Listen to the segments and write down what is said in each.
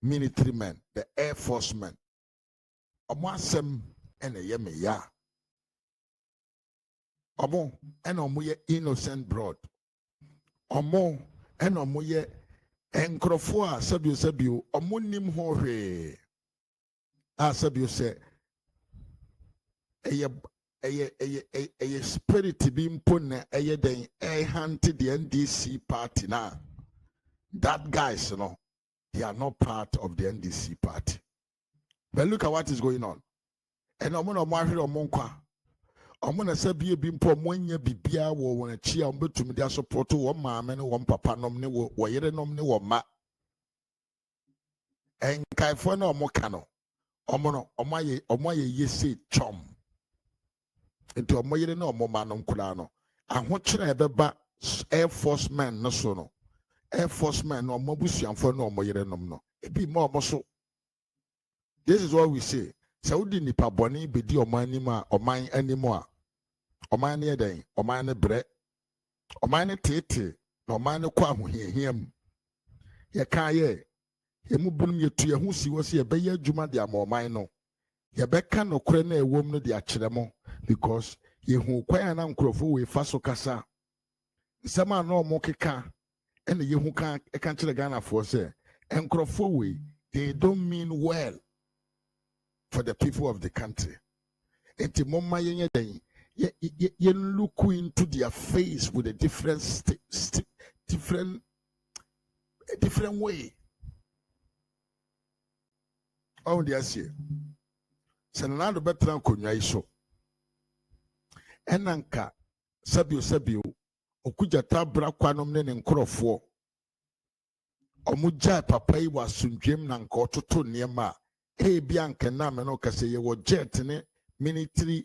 military men, the Air Force men. Omo asem ene ye me ya. Omo ene omo ye innocent blood. Omo ene omo ye enkrofo a sabio omo nim ho hwe. A sabio se eye spirit bi mpo na eye den hunt the NDC party na. That guys, they are not part of the NDC party. But look at what is going on. And I'm going to marry a monka. I'm going to say, be a bimpo, money, be beer, or when a cheer, to me, their support to one mamma and one papa nomne, or yet nomne, or ma. And Kaifano Mokano, Omono, Omaye, ye say chum. Into a moyer no more man on Kulano. And what should I ever Air Force man, no sono. Air Force man, no mobusian for no more, no. It be more muscle. This is what we say. Saudi nipa boni bedi omanima oman anymore. Oman ye den, oman bre, oman tete, oman kwa hiem. Ye ka ye, ye mu bunum ye tu ye hu si wose ye be ye adwuma de amoman no. Ye be ka no kore na ewom no de akyere mo because ye hu kwan na nkrofo we fa so kasa. Nsema na omo keka ene ye hu kan e kan kyere Ghana for say nkrofo we they don't mean well for the people of the country. Enti mama yenye den ye look into their face with a different way. Oh dear see. Senado betra konwa iso. Enanka sabio okuja tabra kwanom ne nkrofo. Omuja papa yi wasundwem na nka ototo niema. Bianca Namano Kase ye jet ne military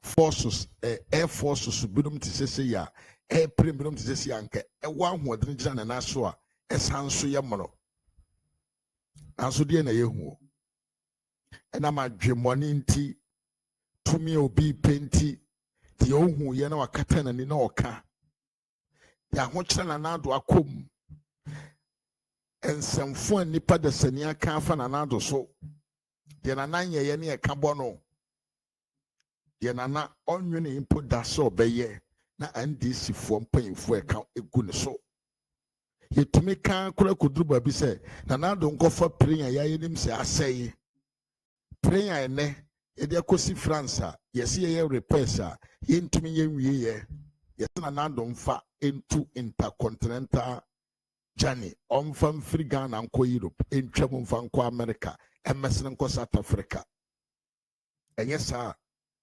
forces, air forces, Budum to say ya, air premium to say yanke, a one who had jan and Aswa, as Hansu Yamono. Ansudi na yehu. And I'm a dreamoninti, to me obi penti, the old who yeno a katan and in oka. Ya watchan anado akum. And some fun nipa de senia kafan anado so. The nana ye ne kabono. The nana onion input that so beye na NDC form paying for account a good so. Ye to make can kudruba be say, Nana don't go for praying ya him say I say praying ne ye de kosi France yes ye repairs ye into me ye yes nana don't fa into intercontinental journey on from free Ghana and Europe in trouble from America. Emerson ko South Africa. And yes, sir,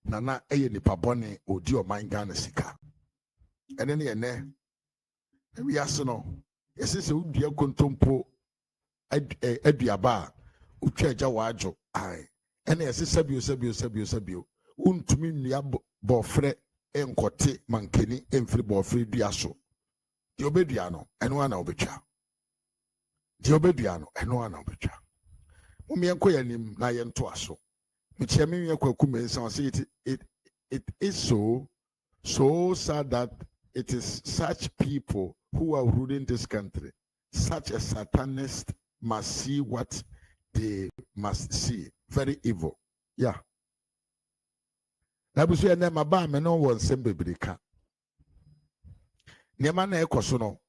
Nana eye nipa bone odi o man Ghana sika. Ene ne ene. We aso no. Yes se udua kontompo aduaba utwa agya waadwo. Ai. Ene yes sabio. Untumi nua bofre enkote mankeni emfiri bofre dua so. Di obedua no eno ana obetwa. Di obedua no eno ana obetwa. Umienko yanim na yento aso. Michemi yakwa kumensa say it is so sad that it is such people who are ruling this country. Such a satanist must see what they must see. Very evil. Yeah. Na busu ya nema ba me no won sem bebrika. Nema na ekoso no.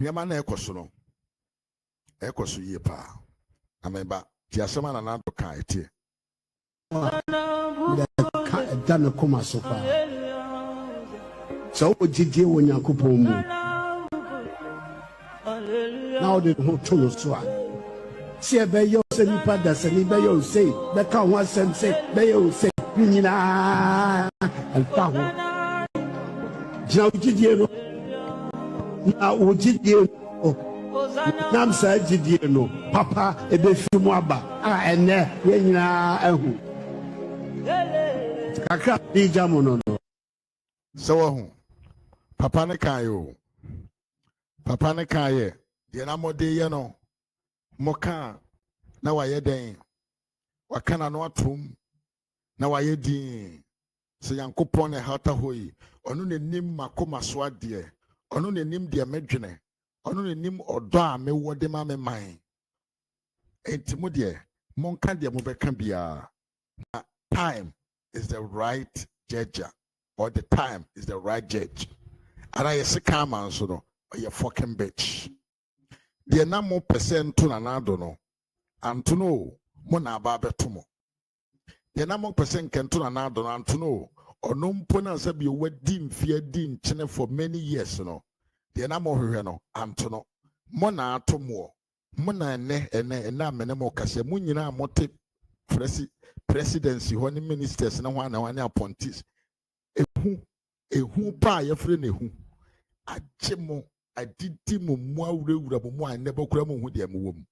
Nema na ekoso no. Ekoso ye pa. Ameba. Ti asema na na to ka etie. Ka da me koma so pa. So ojije wo Nyankopon mu. Na o de ho to no so a. Se be yo se nipa da se ni be yo se be ka ho asem se be yo se nyina alfa ho. Jina ojije no. Na ojije no. Nam sa jidie no papa ebefi mu aba a ene ye nyina ahu kakra di jamo no So hu papa ne kan yo papa ne kan ye de na mode ye no moka na waye den wakana no atom na waye din se Yankopon ne hata hoyi onu ne nim makoma so ade onu ne nim de medwene ɔno ne nim ɔdɔ a mewɔ de ma me man enti mo deɛ monka deɛ mobɛka biara na time is the right judge or the time is the right judge ara yɛse ka ama nso no ɔyɛ fucking bitch deɛ na mo pɛ sɛ nto nanado no anto no o mo na aba abɛto mo deɛ na mo pɛ sɛ nkɛnto nanado no anto no o ɔno mpo na sɛ bi wadi mfeɛ di nkyene for many years no deɛ na mo hwehwɛ no anto no mo na ato mo mo na ɛnɛ amene mo kasa mo nyinaa mo te presidency hɔ ne ministers na hɔ na hɔ ne appointees ehu pa a yɛfrɛ no ehu agye mo adidi mo mu awurawura mo mu a nnɛ bɛkura mo hu deɛ mo wɔ mu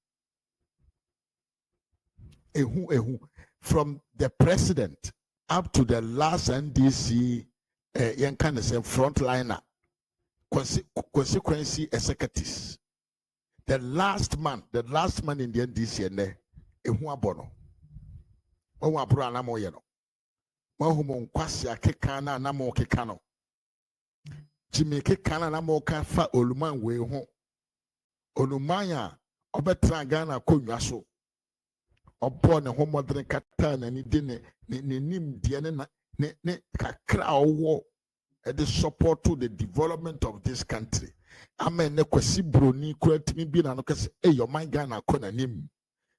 ehu from the president up to the last NDC yɛnka ne sɛ frontliner consequency executives the last man in the NDC nnɛ ehu abɔ no wɔn aburo anam yɛ no wɔn ho nkwasi akeka na anam keka no jimmy keka na anam ka fa oluman wei ho oluman a ɔbɛtena Ghana konwa so ɔbɔ ne ho mɔdene kata na ne di ne nim deɛ ne kakra ɔwɔ ɛde support to the development of this country amen ne kwasi broni kura timi bi na no kɛse ɔman Ghana kɔ na nim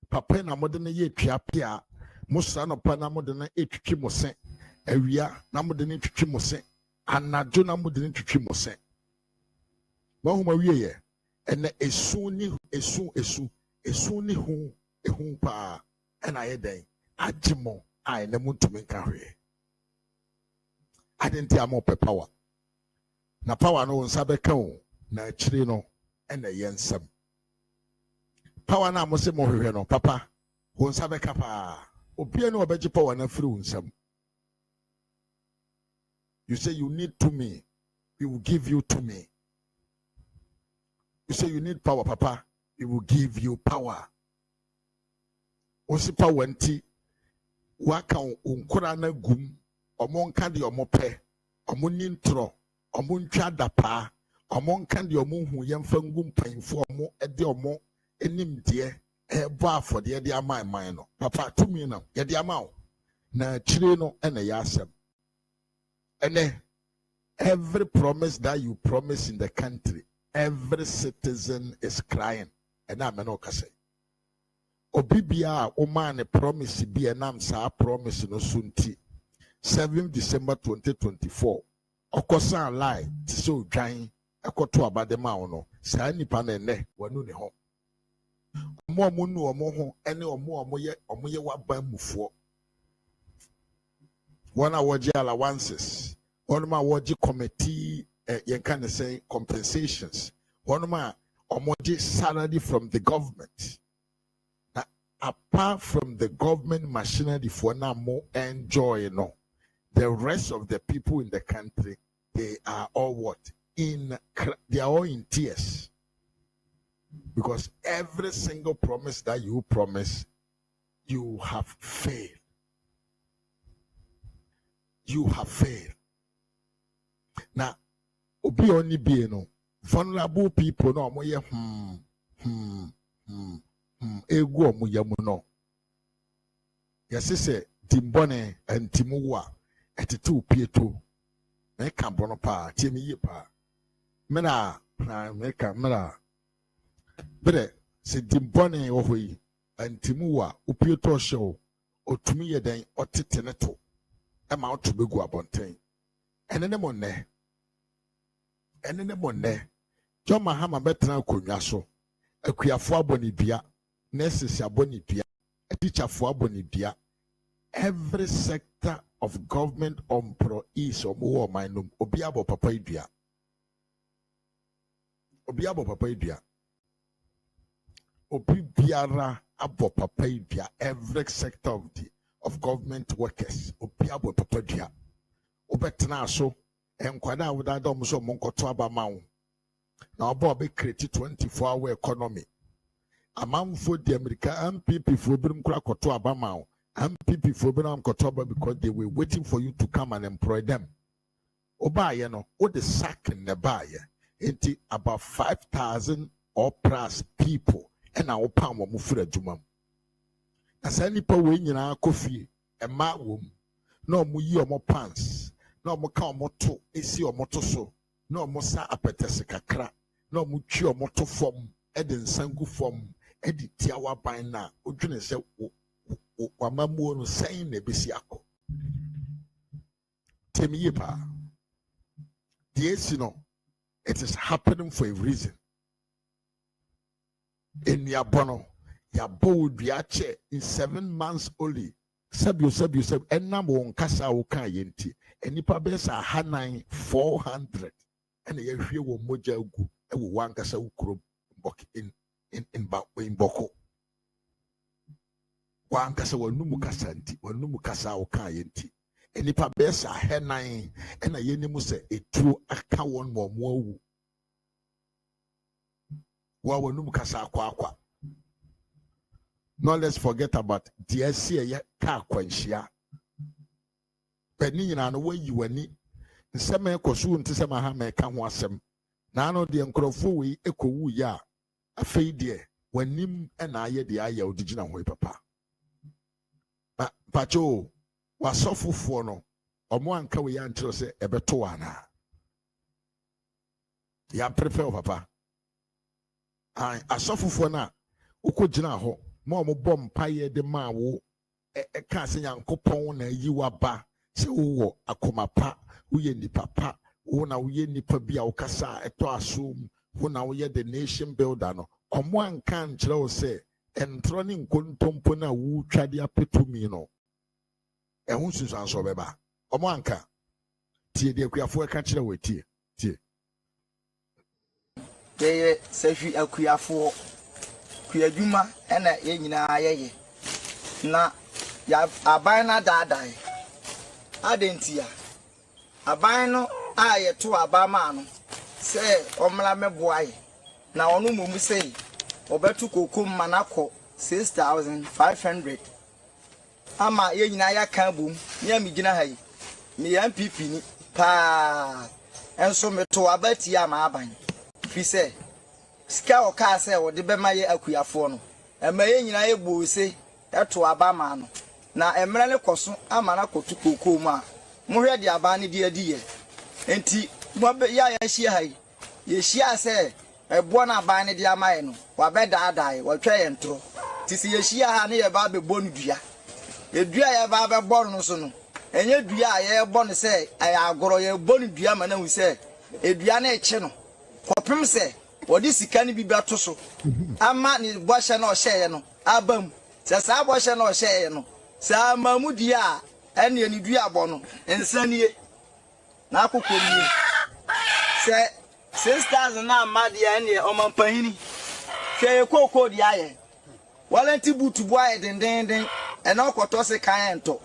papa na mɔde ne yɛ twia pia Musa no pa na mode na etwitwi mo se awia na mode na etwitwi mo se anadwo na mode na etwitwi mo se mahoma wie ye ene esu ni hu ehu pa ena ye den agimo a ene muntumi nka hwe adenti amo pe power na power no nsa beka o na akire no ena ye nsam power na mo se mo hwehwe no papa wo nsa beka pa Opia no obeji power na free unsam. You say you need to me, we will give you to me. You say you need power, papa, we will give you power. Osi power nti waka unkura na gum omonka de omope omoni ntro omontwa dapa omonka de omonhu yemfa ngum panfo omo ede omo enim de eba for the idea my mind no papa to me now ye the amount na chire no ene ya asem ene every promise that you promise in the country every citizen is crying and I'm no kase obibia o man promise bi enam sa promise no sunti 7 December 2024 okosan lie ti so dwan ekoto abadema no sa nipa na ene wanu ne ho omo nu omo ho ene omo ye waban mufo wana woje allowances onuma woje committee yen kan say compensations onuma omoje salary from the government now, apart from the government machinery for now more enjoy no the rest of the people in the country they are all what they are all in tears. Because every single promise that you promise, you have failed. You have failed. Now, obi only be no vulnerable people no mo ye egu omo yamu no. Yesi se dimbone antimu wa etete opieto. Me ka bono pa tiemi ye pa. Mena Bere se dimbone ohoyi antimu wa opieto show otumi ye den otete ne to e ma oto begu abonten enene monne jo mahama betena konwa so akuafo abonidua nurses abonidua teacherfo abonidua every sector of government employees omo manum obi abo papa idua obi biara abo papa idua every sector of government workers obi abo papa dua obetena so enkwada woda dom so monkoto abamawo na obo be create 24-hour economy amamfo di America MPP fo birim kura koto abamawo MPP fo birim koto aba because they were waiting for you to come and employ them oba ye no o de sack ne ba ye enti about 5,000 or plus people and our palm or mufra jumam. As any power in our coffee, a ma womb, no mu ye or more pants, no more cow moto, isi or moto so, no more sa apetesica cra, no muchi or moto form, edin sangu form, edit tiawa by na, ujune se wamamu no saying ne bisiako. Temiyepa. Yes, you know, it is happening for a reason. In Yabono, Yabo Biache in 7 months only. Sub, and number one Casa Oka Yenti, and Nipa Besa Hanai 400, and the area will Moja Gu, and one Casa Ukro in Boko. One Casa will Numukasanti, or Numukasa Oka Yenti. And Nipa Besa Hanai, and a Yenimuse, a true account more. Wa Numukasa Quaqua. No, let's forget about DSC car quenchia. Penny and away you were neat. The summer cosoon to some hammer can wasem. Nano the uncrofu echo ya. A fade dear when Nim and I the eye of digital way papa. But Pacho was so for no or more uncle until say a betoana. Ya prefer papa. I suffer for now. Uko jina ho. Mo bomb paye de ma wo can't say yankopon na yi waba se wo akoma pa uye ni papa wo na uye ni pa bia ukasa eto asum wo na uye the nation builder no omo anka nkyere wo se entro ni nkontompo na wo twade apetumi no ehun susan so beba omo anka tie de akuafo eka kyere wo tie ye sefi akuafo kuyadwuma ena ye nyina yeye na ya aban na daadai adentia aban no aye to abama no se omla meboaye na onu mumu sei obetu kokum manako 6500 ama ye nyina ya kan bom ne mi gina hayi mi MPP ni pa enso meto abati ama aban fi se sika o ka se wo de be maye akuyafo no emaye nyina ye buuse eto abama no na emre ne koso amana kotu kokom a mohwe de aba ne de adiye enti mo ya hia hai ye hia se ebo na aba ne de amaye no wa be daadai wa twa ye ntro ti se ye hia ha ne ye ba be bonu dua edua ye ba be bonu no so no enye dua ye bonu se aya agoro ye bonu dua ma na hu se edua na eche no kopem se wodi sika ni bibia to so ama ni bohye na ohye no abam se sa bohye na ohye no sa mamudi a ene ni dua abo no ensanie na akokomi se 6000 na amade ene o mampahini hwe kokodi aye walanti butu bo aye dendenden ene okoto se kan ento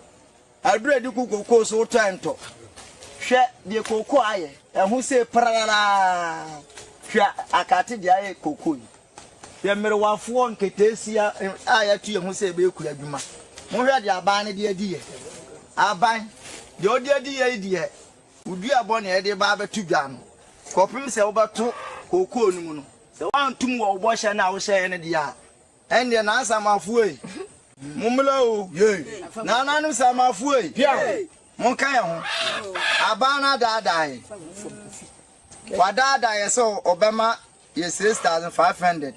adura di kokoko so to ento hwe de kokoko aye ehu se prarara akati dia e kokoi ye mere wafo nketesia aya tu ye hu se be kura dwuma mo hwe dia aban ne dia die aban de odi die die udu abon e de ba betu dwa no kopim se wo beto kokoi nu no se wantum wo bo hye na wo hye ne dia ende na asamafo e mumla o ye na nanu samafo e mon kan ye ho aban na daadai Wadada yeso obema ye 6500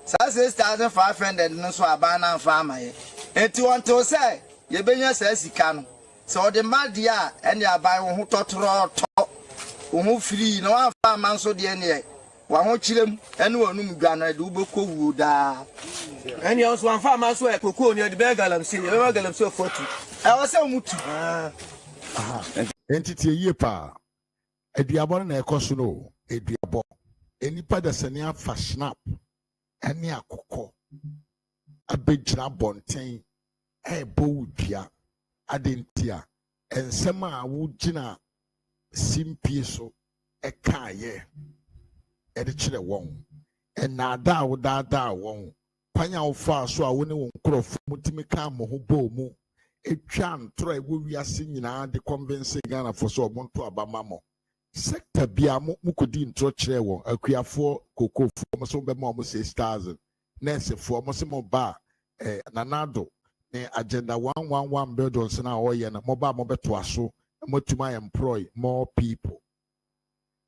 sa 6500 no so abana fama ye enti wonto say ye benya sa sika no so de madia ene aban wo ho totoro to wo ho free no afa manso de ene wa ho kirem ene wanum dwa no de ubeko wu da ene also afa manso e kokoo ne de be galamsi ye be galamsi 40 e wo say mutu entity ye pa Ediabon na ekoso no ediabo enipa da sane afa snap ene akokɔ abegira bonten ebo wudua adentia ensem a wugina simpie so ekaaye ede kire won enada wodada won kwanya wo fa so a woni won krofo mutimi ka mo ho bo mu etwa ntro ewo wiase nyina de convince Ghana for so omonto abama mo sector bia mo kodi intro kyerɛ wɔn akuafoɔ kokofoɔ mo so bɛma mo 6,000 nursefoɔ mo se mo ba nanado ne agenda 111 buildings na ɔyɛ na mo ba mo bɛto aso mo tuma employ more people.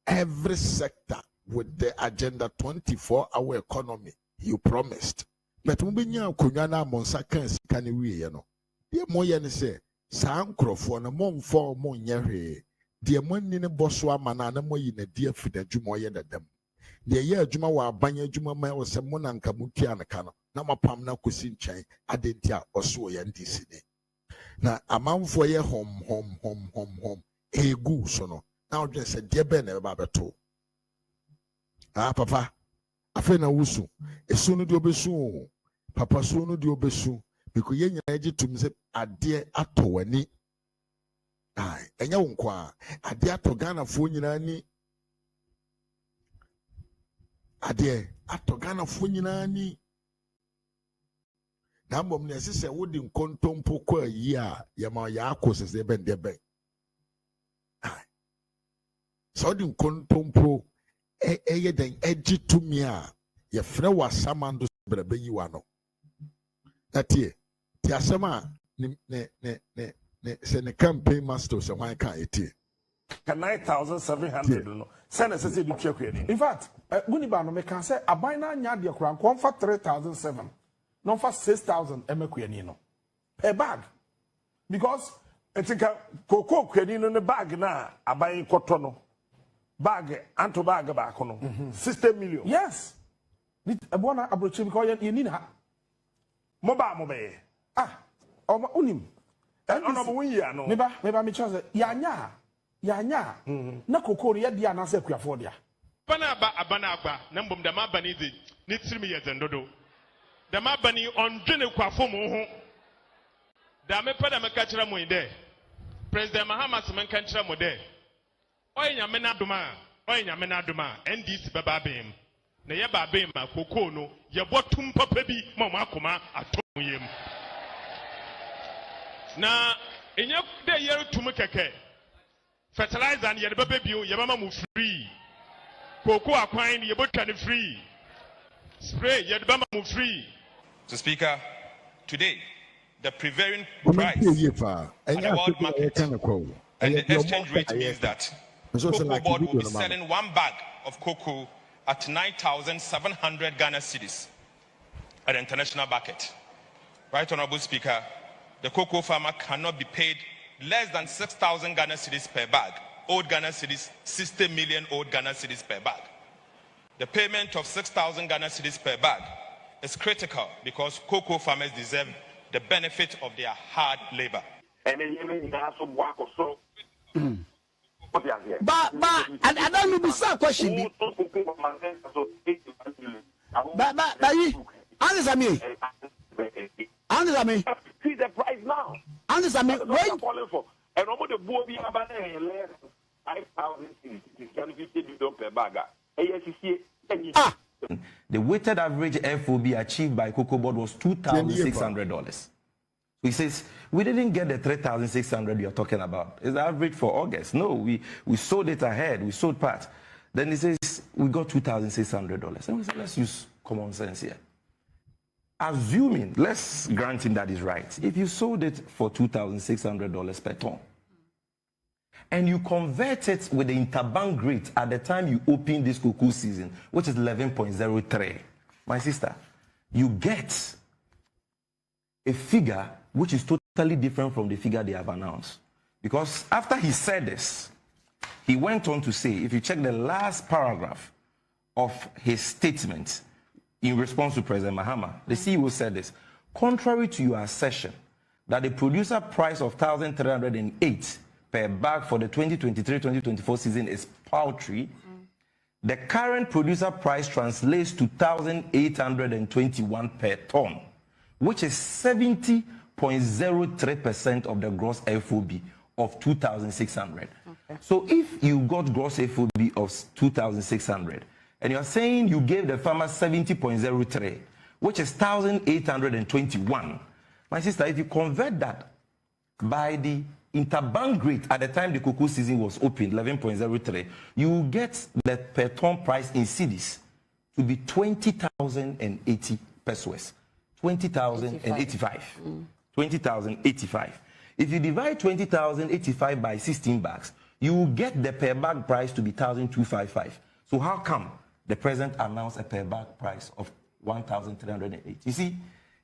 Every sector with the agenda 24-hour economy you promised. But mo benya konwa na mo nsa kan sika ne wie no. Die mo yɛ ne sɛ saa nkrɔfoɔ no mo mfɔ mo nyɛ hwee. Die mo ni ne boso ama na mo yi na die fida dwuma yɛ dadam. Die yɛ adwuma wɔ aban adwuma ma wɔ sɛ mo na nka mo tua ne ka no. Na mapam na kosi nkyɛn adenti a ɔso yɛ ndisi ne. Na amanfoɔ yɛ hom egu so no. Na ɔdwen sɛ die bɛ na ɛba bɛto. Papa afei na wusu esu no de obesu papa so no de obesu because ye nyina gye tum sɛ ade atɔ wani ɛnyɛ wo nko a ade atɔ Ghanafoɔ nyinaa ni ade atɔ Ghanafoɔ nyinaa ni na mbom ne sɛ wodi nkontompo kɔ ayi a yɛma yɛ akɔ sɛ bɛn de bɛn sɛ wodi nkontompo ɛyɛ den ɛgye tumi a yɛfrɛ wɔ asamando brɛbɛ yi wa no na tie asɛm a ne sɛ ne campaign master sɛ hwan ka ɛtie 9,700 no sɛne sɛ sɛ de twa kwan in fact guni ba no meka sɛ aban na anya deɛ kora nkɔ mfa 3,700 na mfa 6,000 ɛmakuani no per bag because etika koko kwani no ne bag na aban kɔtɔ no bag anto bag back no 60 million. Yes. Ebona abrochi because you need ha. Moba mobe. Unim. Ono mo wia no. Meba me chance yanya. Na kokoro ye dia na se kuafo dia. Bana agba na mbom da ma bani di ni tirimi ye zendodo. Da ma bani ondwene kuafo mo ho. Da me peda me ka kira mo inde. President Mahama se men ka kira mo de. Oye nyame na adoma NDC baba bem na ye ba bem ma koko no ye botum papa bi ma akoma atom yem na enye de ye tum keke fertilizer and ye baba bio ye mama mu free koko akwan ye botwa ne free spray ye baba mu free. So Speaker, today the prevailing price at the world market and the exchange rate means that Cocoa Board will be selling one bag of cocoa at 9,700 Ghana cedis at the international market. Right, Honorable Speaker, the cocoa farmer cannot be paid less than 6,000 Ghana cedis per bag. Old Ghana cedis, 60 million old Ghana cedis per bag. The payment of 6,000 Ghana cedis per bag is critical because cocoa farmers deserve the benefit of their hard labor. But I don't know the question. But answer me. See the price now. Answer me. When calling for and over the board be about 5,050 per bag. The weighted average FOB achieved by Cocoa Board was $2,600. He says, we didn't get the 3,600 you're talking about. It's the average for August. No, we sold it ahead. We sold part. Then he says, we got $2,600. And we said, let's use common sense here. Assuming, let's grant him that is right. If you sold it for $2,600 per ton, and you convert it with the interbank rate at the time you open this cocoa season, which is 11.03, my sister, you get a figure which is totally different from the figure they have announced. Because after he said this, he went on to say, if you check the last paragraph of his statement in response to President Mahama, the CEO said this: contrary to your assertion that the producer price of 1,308 per bag for the 2023-2024 season is paltry, the current producer price translates to 1,821 per ton, which is 70.03% of the gross FOB of 2,600. Okay. So if you got gross FOB of 2,600, and you're saying you gave the farmer 70.03, which is 1,821, my sister, if you convert that by the interbank rate at the time the cocoa season was open, 11.03, you will get the per ton price in cedis to be 20,080 pesos. 20,085. 20,085. If you divide 20,085 by 16 bags, you will get the per bag price to be 1,255. So how come the president announced a per bag price of 1,308? You see,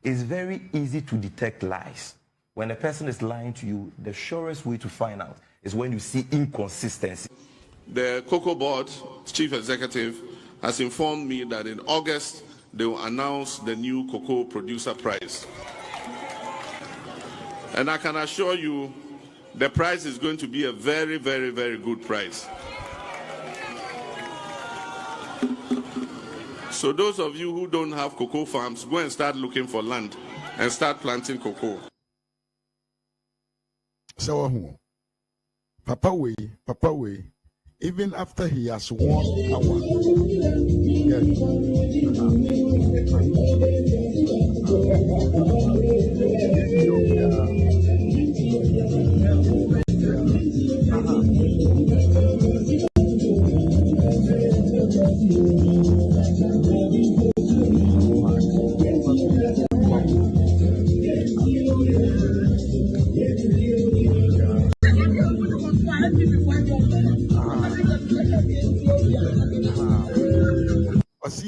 it's very easy to detect lies. When a person is lying to you, the surest way to find out is when you see inconsistency. The Cocoa Board Chief Executive has informed me that in August, they will announce the new cocoa producer price. And I can assure you, the price is going to be a very, very, very good price. So those of you who don't have cocoa farms, go and start looking for land and start planting cocoa. So, Papa way, even after he has won our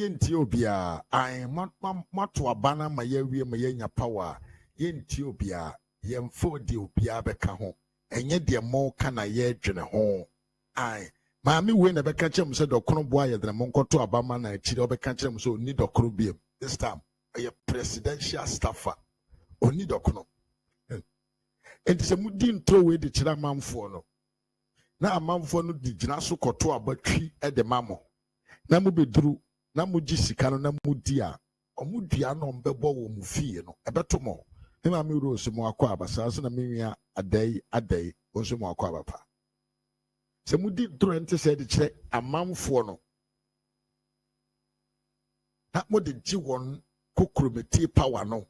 Ethiopia, I matu abana mayewi mayenya power. Ethiopia, yemfo di obia beka ho. Enye de mo kana ye dwene ho. Ai, maami we na beka chem se dokono boa ye de mo nkoto abama na chiri obeka chem so ni dokono biem. This time, a presidential staffer. Oni dokono. Enti se mudi ntro we de chira mamfo no. Na amamfo no di gina so koto abatwi e de mamo. Na mu beduru na muji sikano na mudia omudua no mbebo wo mufie no ebeto mo me ma me rose mo akwa abasa so na menwia adai onso mo akwa abapa se mudi drente se de kire amamfo no na mo de ji won kokrometi power no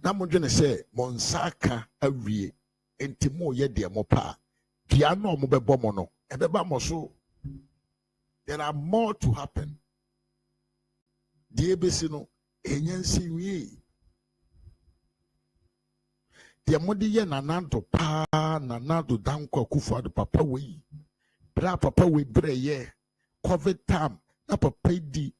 na mo dwene se mo nsaka awie enti mo ye de mo pa dua no mo bebo mo no ebeba mo so. There are more to happen. The ABC enyansi wi. The modi ye nanando pa nanando danko kufa de papa we. Bra papa we bre ye. COVID time na papa di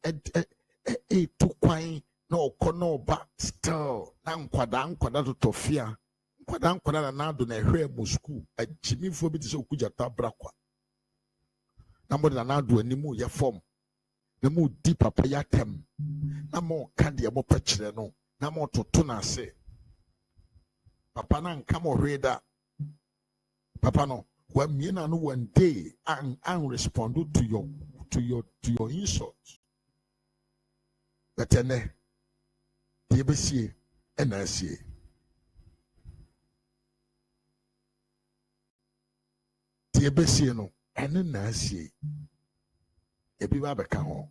to kwan na okono ba still na nkwada to tofia. Nkwada na nado na hwe mu school. Ajimifo bi te se okuja tabra kwa. Namo na do animu ye form na mu di papa ya tem na mo ka de mo pekire no na mo toto na se papa na nka mo hweda papa no wa miena no one day and respond to your insults but ene die besie ena asie die besie no ene na asie ebi ba beka ho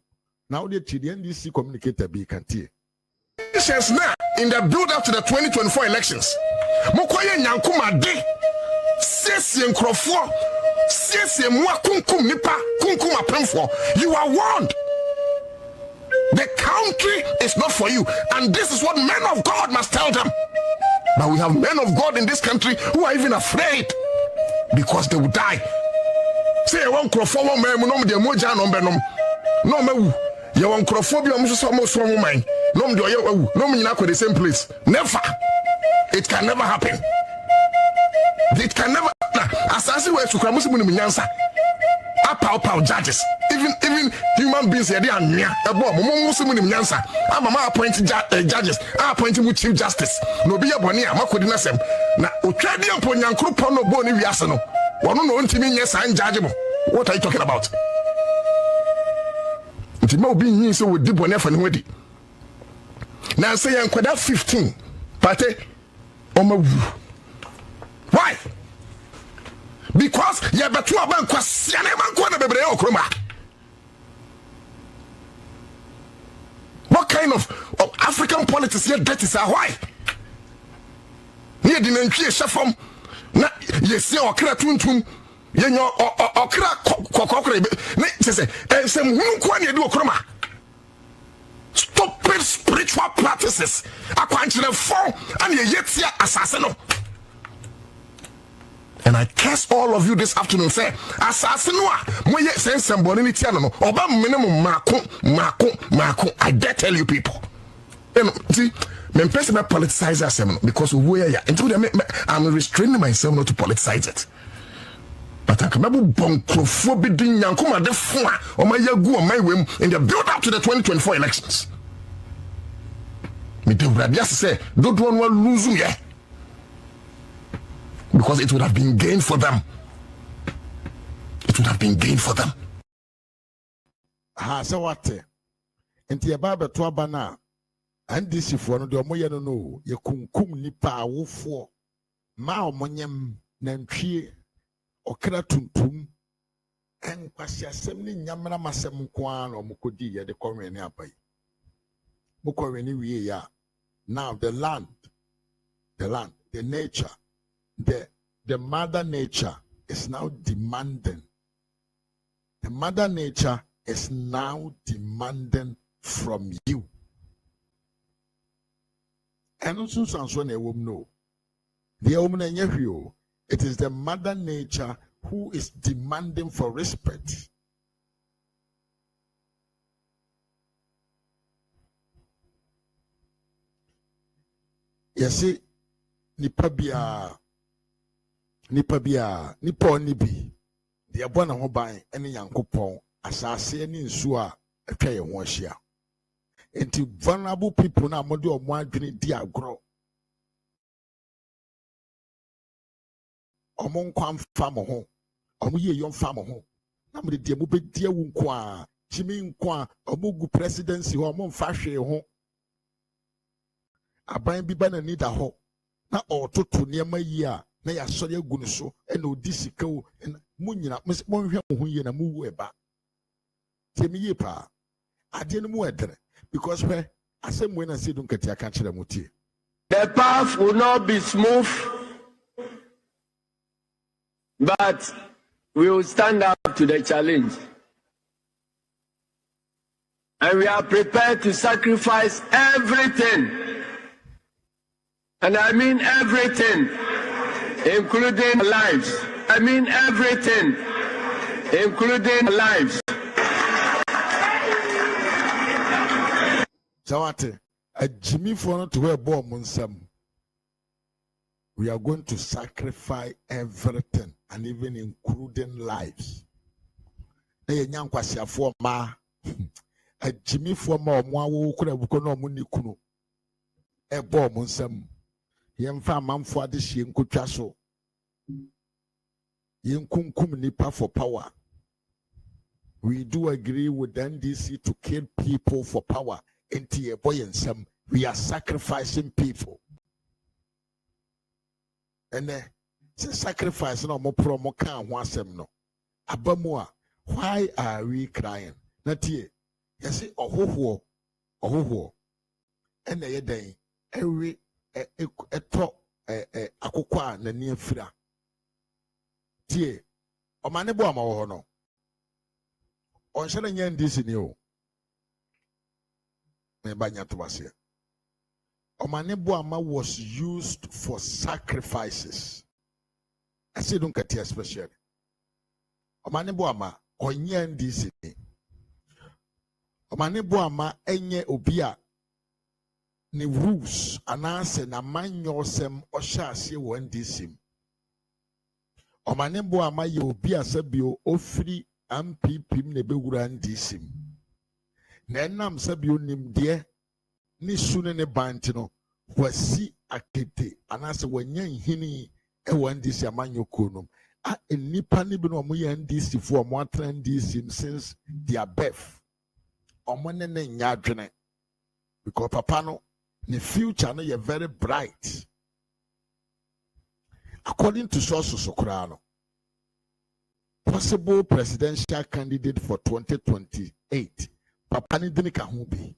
now the NDC communicator be kantie now in the build up to the 2024 elections mokoye nyankuma de siesie nkrofo siesie mo kunkum nipa kunkum apemfo you are warned. The country is not for you, and this is what men of God must tell them. But we have men of God in this country who are even afraid because they will die. Say one crofo one man no de moja no benom no mawu ye one crofo bi o so mo so mo man no de oye wawu no mo nyina ko the same place. Never. It can never happen. It can never. Asasi we to kramusi mu nyansa pow judges, even human beings here they are near ebo mo musu mu nyansa ama appoint judges appoint mu chief justice no be yaboni amakodi na sem na otwade ampo nyankro po no bo ni wiase no wono no ntimi nye san judge mo. What are you talking about? Ntimi obi nyi so wodi bone afa ne wadi na say yankwada 15 pate omawu. Why? Because you betu aban kwasiane manko na bebre okroma. What kind of African politics here that is why? Here the nantwie shafom yesi okra tuntum yenyo okra kokokra ne say ensem hunu kwa ne de okroma. Stupid spiritual practices akwanchire fo and yetia asase no. And I curse all of you this afternoon. Say, assassin, moye sense and bonity no. Oba minimum mako. I dare tell you people. See, me person politicize asem because we are I'm restraining myself not to politicize it. But I can remember bonkrofo din yankoma de fo o ma yagu o my wem in the build up to the 2024 elections. Me de radia say, don't one lose you. Because it would have been gain for them. It would have been gain for them. Ha so what? Enti e ba beto aba na andi sifo no de omoye no ye kunkum nipa awofo ma omonyem na ntwie okra tuntum en kwasi asem ni nyamra masem nko an omukodi ye de konwe ni abai mukɔwe ni wie ya. Now the land, the nature, the mother nature is now demanding. The mother nature is now demanding from you. And also someone a woman know. The woman it is the mother nature who is demanding for respect. Yesi nipa oni bi de abɔ na ho ban ene Yankopɔn asase ni nsu a atwa ye ho ahia. Enti vulnerable people na amode omo adwene di agro. Omo nkwa mfa mo ho. Omo ye yo mfa mo ho. Na mo de mo be di awu nko a, chimi nko a, omo gu presidency ho, omo mfa hwe ho. Aban bi ba na ni da ho. Na ototo niema yi a na ya sori agunu so e na odi sika o mu nyina mo hwe mo ho ye na mu wu eba. Temi ye pa. Ade no mu edere because where asem we na say don katia ka kire mutie. The path will not be smooth, but we will stand up to the challenge. And we are prepared to sacrifice everything. And I mean everything, including lives. I mean everything, including lives. Zawate, a Jimmy for to wear bomb on some. We are going to sacrifice everything and even including lives. A Yankwasha for ma a Jimmy for ma who could have gone on Munikuno. A bomb on some. Yem fa manfo ade hye nkotwa so yen kunkum nipa for power. We do agree with the NDC to kill people for power. Enti e boy ensem we are sacrificing people. And since sacrifice no mo pro mo kan ho asem no abamu a why are we crying? Natie yesi ohoho and ye den every eto akokwa na ni afira tie omane bo ama wo no onhye na nya ndisi ni o me banya to wase omane bo ama was used for sacrifices. I say don't get here especially omane bo ama onya ndisi ni omane bo ama enye obi a ni rules anase na manyo sem osha ase wo ndisim omanebo ama ye obi asabio ofri MPP ne bewura ndisim na enam sabio nimde ni sune ne banti no wasi akete anase wanya nhini e wo ndisi amanyo konom a enipa ne bi no mo ye ndisi fo mo atra ndisim since their birth omone ne nya adwene because papa no the future no you're very bright. According to sources Sokrano, possible presidential candidate for 2028. Papa ni dini kahubi.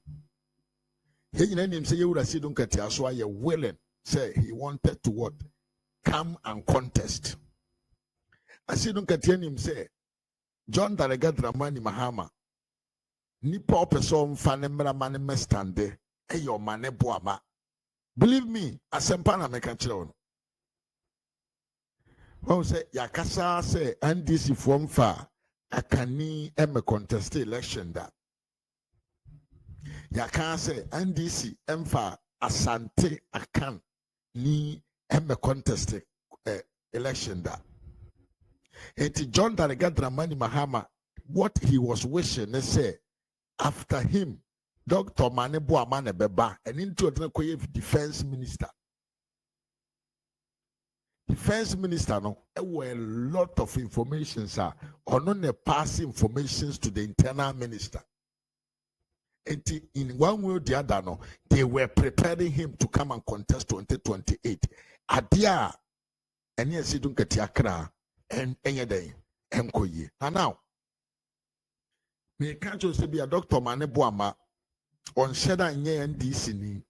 He name say you would see don't get so you willing. Say he wanted to what? come and contest. I see don't get him say John Darega Dramani Mahama Nipa person fanemra mane mestande eyo mane boama. Believe me, asempana me can children. When say yakasa say NDC form fa akani eme contest election da. Yaka say NDC emfa asante akan ni eme contest election da. And John Darega Dramani Mahama, what he was wishing, they say, after him, Dr. Mane Boamane Beba, and into a defense minister. Defense minister, no, there were a lot of information, sir, or not the pass informations to the internal minister. And in one way or the other, no, they were preparing him to come and contest 2028. Adia, and yes, you don't get yakra. And any day, and now, me can't just be a doctor, Mane Boama, on Sheda and NDC ni.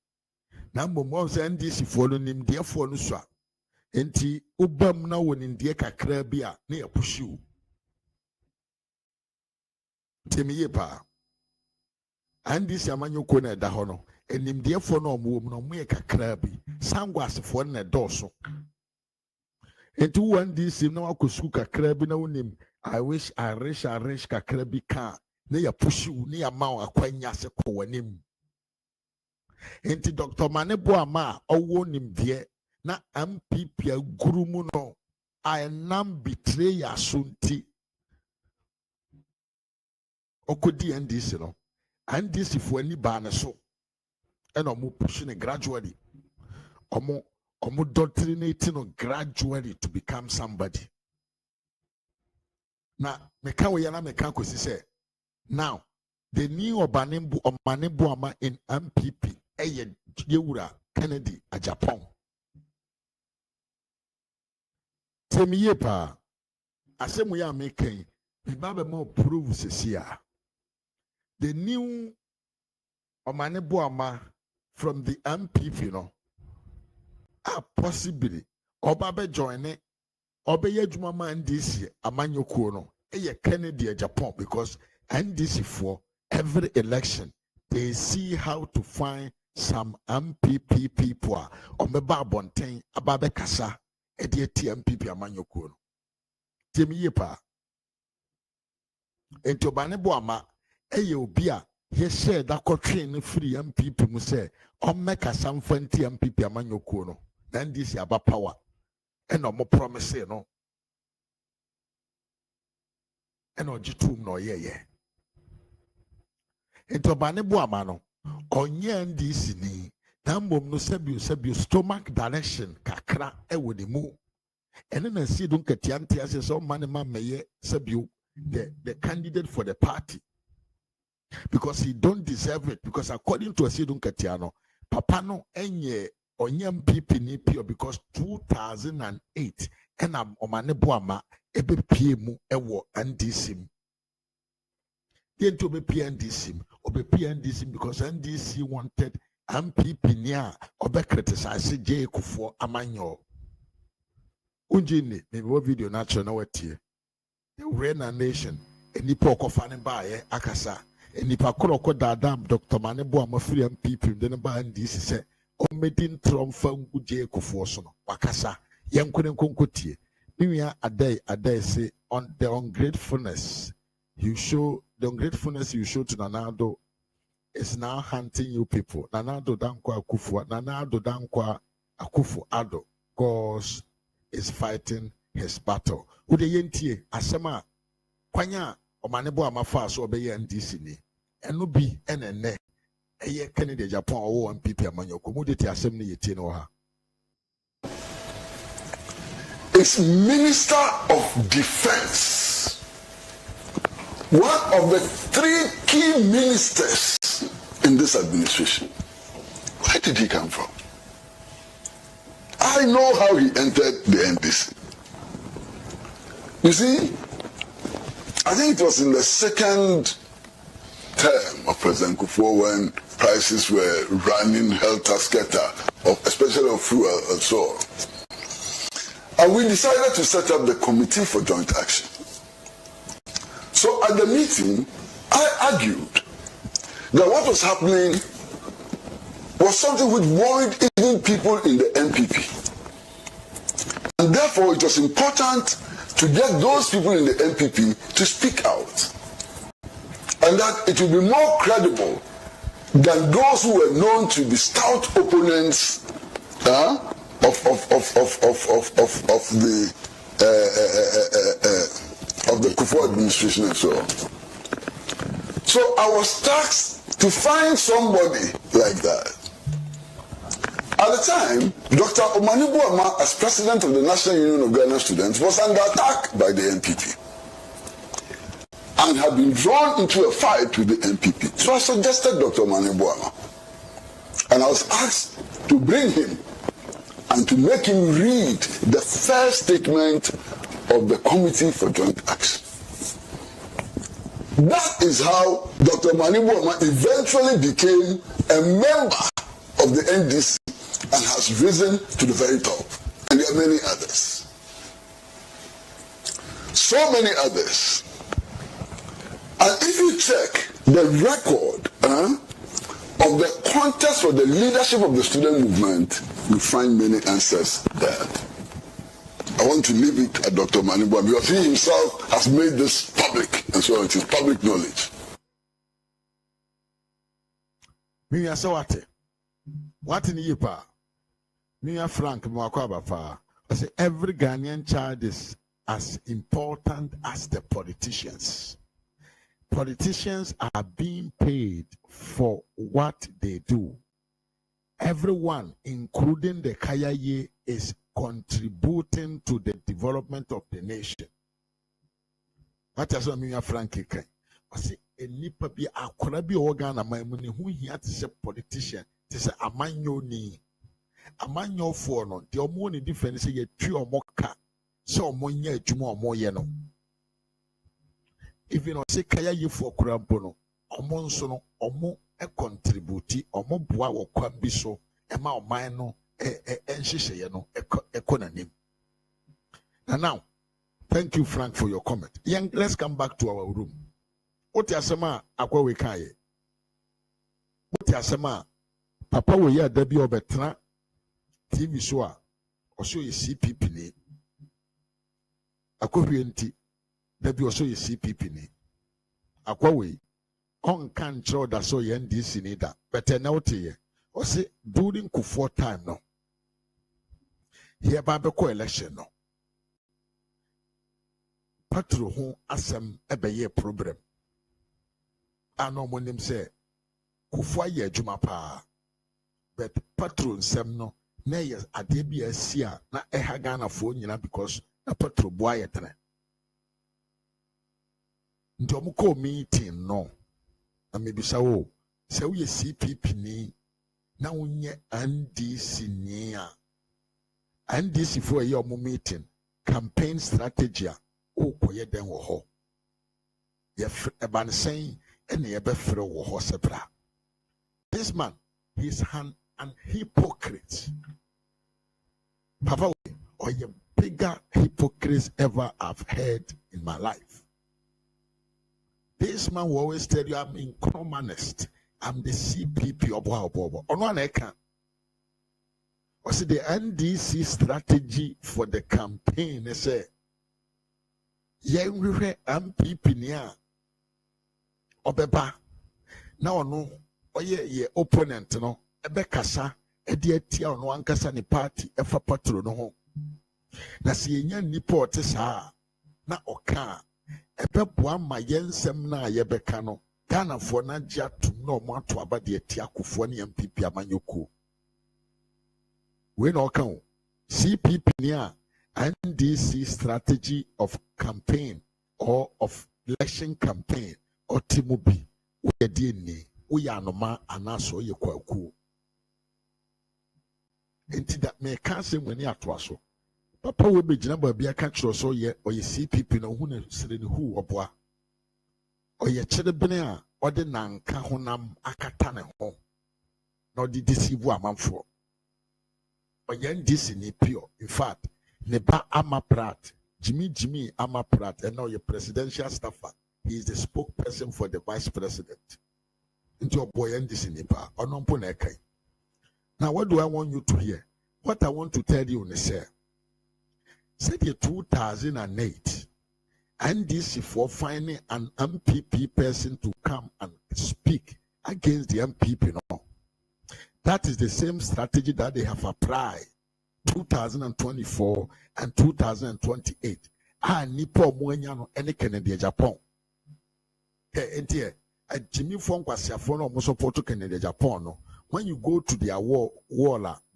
Number one NDC following him, therefore, no sir. And T Ubam now when in the Crabia near Pushu. Timiyepa. And this Amanyo Kona Dahono, and him therefore no woman no make a crabby. Some was for a dorsal. And to one this no akusuka krabi na unim. I wish I reach ka krabi ka ne ya pushu ne ya ma akwanya se ko wanim. Enti Dr. Mane Boama owo nim de na MPP aguru mu no I nam betray asunti. Okodi NDC no. NDC fo ani ba ne so. E no mo push ne gradually. Omo doctrinating gradually to become somebody. Now, say, now the new Omanebuama in MPP, Yewura Kennedy, a Japan. Temiyepa, Asemuya making, the Baba more proves here. The new Omanebuama from the MPP, you know. Possibly Obabe join it Obey Jumama NDC Amanyoku no Kennedy Japan because NDC for every election they see how to find some MPP people Omeba Bontain Ababe Kasa Edieti MPP Amanyoku no Temiyepa Ento Banebo Ama Obia he said that train free MPP mu say Omeka some 20 MPP Amanyoku no then this is about power and no more promise no and no jitum no yeah into Banebo Amano onye this ni tambom no sebu stomach direction kakra e wodi mu and then see don't get yanti as so man meye sebu the candidate for the party because he don't deserve it because according to Asidun Katiano papa no enye Onyem MPP ni pure because 2008 and I'm Omanebuama ebe PMU ewo NDC. Then to be PNDC obe PNDC because NDC wanted MPP niya obe criticize J Kufuor Amanyo. Unjini maybe video natural na wetie. The Rena Nation enipa okofane bae akasa enipa koroko dadam Dr. Manebuama free MPP then ba NDC say Omedin Trumfa J Kufuor sono wakasa yankune konkotie niya adai say on the ungratefulness you show to Nanado is now hunting you people. Nanado dankwa Akufo Nanado dankwa Akufo Addo God is fighting his battle ude yentie asema kwanya Omanebuama fa so obeye NDC ni eno bi enene Eye Kennedy Japan or MPP Amanyoko Muditi Assembly Yetino. Is Minister of Defense, one of the three key ministers in this administration. Where did he come from? I know how he entered the NDC. You see, I think it was in the second term of President Kufuor when prices were running helter-skelter, especially of fuel and so on. And we decided to set up the Committee for Joint Action. So at the meeting, I argued that what was happening was something which worried even people in the MPP. And therefore, it was important to get those people in the MPP to speak out. And that it would be more credible than those who were known to be stout opponents of the Kufuor administration and so on. So I was tasked to find somebody like that. At the time, Dr. Omani Buama, as president of the National Union of Ghana Students, was under attack by the NPP and had been drawn into a fight with the NPP. So I suggested Dr. Omani Buama, and I was asked to bring him and to make him read the first statement of the Committee for Joint Action. That is how Dr. Omani Buama eventually became a member of the NDC and has risen to the very top. And there are many others. So many others. And if you check the record of the contest for the leadership of the student movement, you find many answers there. I want to leave it at Dr. Manibua because he himself has made this public, and so it is public knowledge. Me say what in Yipa? Me Frank Mwakwaba. I say every Ghanaian child is as important as the politicians. Politicians are being paid for what they do. Everyone, including the Kayaye, is contributing to the development of the nation. What is what Frank I say a nipa bi akora bi organ amamuni who here to say politician to say amanyo ni amanyo for no the omo ni difference ye twi omo ka so omo nya adwuma omo ye no even o say kaya ye for kurampo no omo nso no omo e contribute omo boa wo kwan bi so e ma oman no enhyehyeye no economy. Now thank you Frank for your comment. Young, let's come back to our room. What yasema akwa we kaye? What yasema papa we ya da bi obetra TV show a oso ye CPP ni akwa nti da bi oso ye CPP ni akwa we on kan chro da so ye NDC ni da but na wote ye o say during Kufuor time no here ba be ko election no patro ho asem ebeye problem ano monim say Kufuor ye adwuma pa but patron sem no na ye ade bi asia na eha Ghana fo nyina because na patro boa ye tene ndomo ko meeting no na mebisa wo se wo ye CPP ni na wonye NDC ni a NDC for ye omo meeting campaign strategy a o koye den wo ho ye eban sen ene ye be frɛ wo ho sebra. This man, he's an hypocrite. Papa, or the bigger hypocrites ever I've heard in my life. This man will always tell you I'm incommonist. I'm the CPP of Bobo. On one account, was the NDC strategy for the campaign? They say, "Yeah, we were MPP near Obeba. Now no, oh yeah, yeah, opponent no. Ebe kasa, edi etia no ankasa ni party efa patro no ho. Na si yenya nipa ote saa na oka ebe boa ma yensem na yebeka no Ghana for na gya tum na omo ato aba de etia Kufuor ne MPP amanyoko. We no kan CPP ni a NDC strategy of campaign or of election campaign or timubi we die ni we anoma anaso ye kwaku. Enti that me can say when you atwaso. Papa we be gina ba bia ka kiro so ye or ye CPP no hu na sire ni hu oboa. Or ye chede bene a ode nanka honam akata ne ho. Na ode deceive amanfo. Or ye ndisi ni pure. In fact, Neba Amaprat, Jimmy Amaprat, and now your presidential staffer. He is the spokesperson for the vice president. Into a boy and this in Nepal. Now, what do I want you to hear? What I want to tell you is said in 2008, NDC for finding an MPP person to come and speak against the MPP. No, that is the same strategy that they have applied 2024 and 2028. Nipo Mwanyano any Kennedy Japan. Jimmy Fonkwasiafo no support to Kennedy Japan. No. When you go to their wall,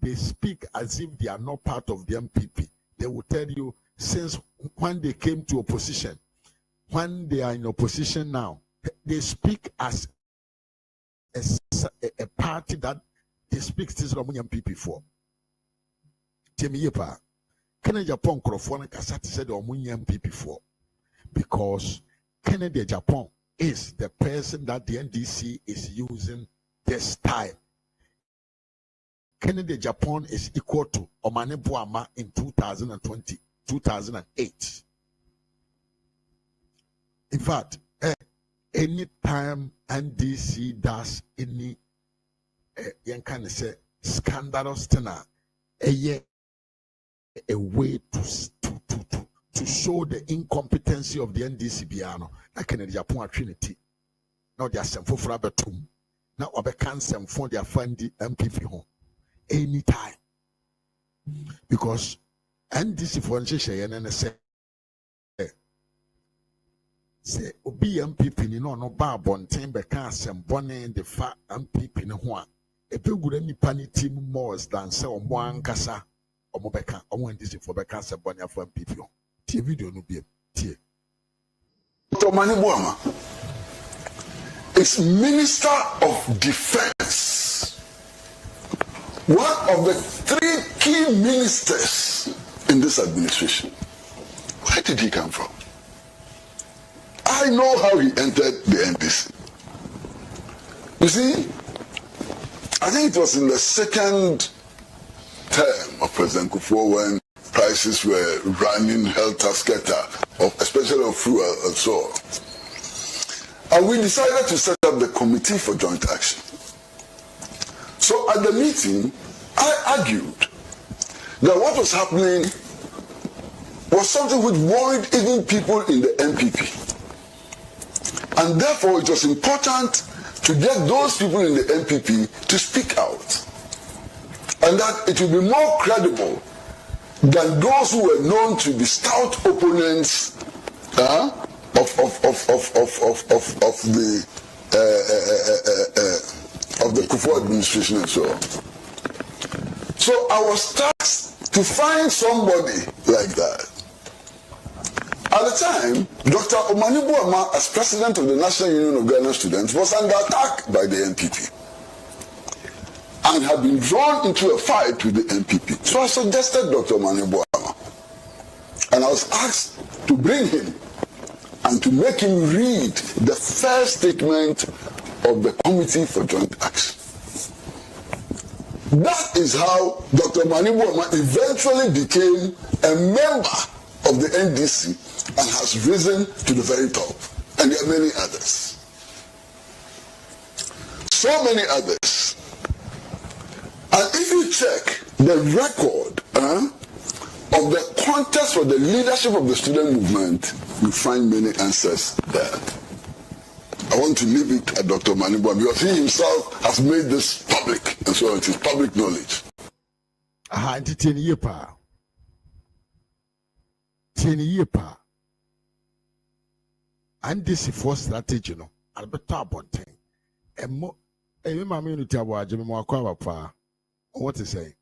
they speak as if they are not part of the MPP. They will tell you since when they came to opposition, when they are in opposition now, they speak as a party that they speak still MPP for. Temiyepa, Kennedy Japan Crofona Kasati said MPP for because Kennedy Japan is the person that the NDC is using this time. Kennedy Japan is equal to Omane Boama in 2008. In fact, anytime NDC does any scandalous thing, a way to show the incompetency of the NDC Biano, like Kennedy Japan Trinity. Now they are sent for Frabetum. Now Obe can send for their fundy MPP home anytime. Because NDC for say Obi MPP ni no ba bonten be can send bonne the fa MPP ni ho a ebegure nipa ni team more than say omo ankasa omo beka omo NDC for beka send bonne for MPP ho. Tie video no be tie. Omane Boama is Minister of Defense, one of the 3 key ministers in this administration. Where did he come from? I know how he entered the NDC. You see, I think it was in the second term of President Kufuor when prices were running helter-skelter, especially of fuel and so on. And we decided to set up the Committee for Joint Action. So at the meeting, I argued that what was happening was something which worried even people in the MPP. And therefore it was important to get those people in the MPP to speak out. And that it would be more credible than those who were known to be stout opponents of the Kufuor administration and so on. So I was tasked to find somebody like that. At the time, Dr. Omane Boama, as president of the National Union of Ghana Students, was under attack by the NPP and had been drawn into a fight with the NPP. So I suggested Dr. Omane Boama, and I was asked to bring him and to make him read the first statement of the Committee for Joint Action. That is how Dr. Omane Boama eventually became a member of the NDC and has risen to the very top. And there are many others. So many others. And if you check the record of the contest for the leadership of the student movement, you find many answers there. I want to leave it at Dr. Omane Boama because he himself has made this public, and so it is public knowledge. And this is for strategy, no. Alberta Bonte. And more, what is saying?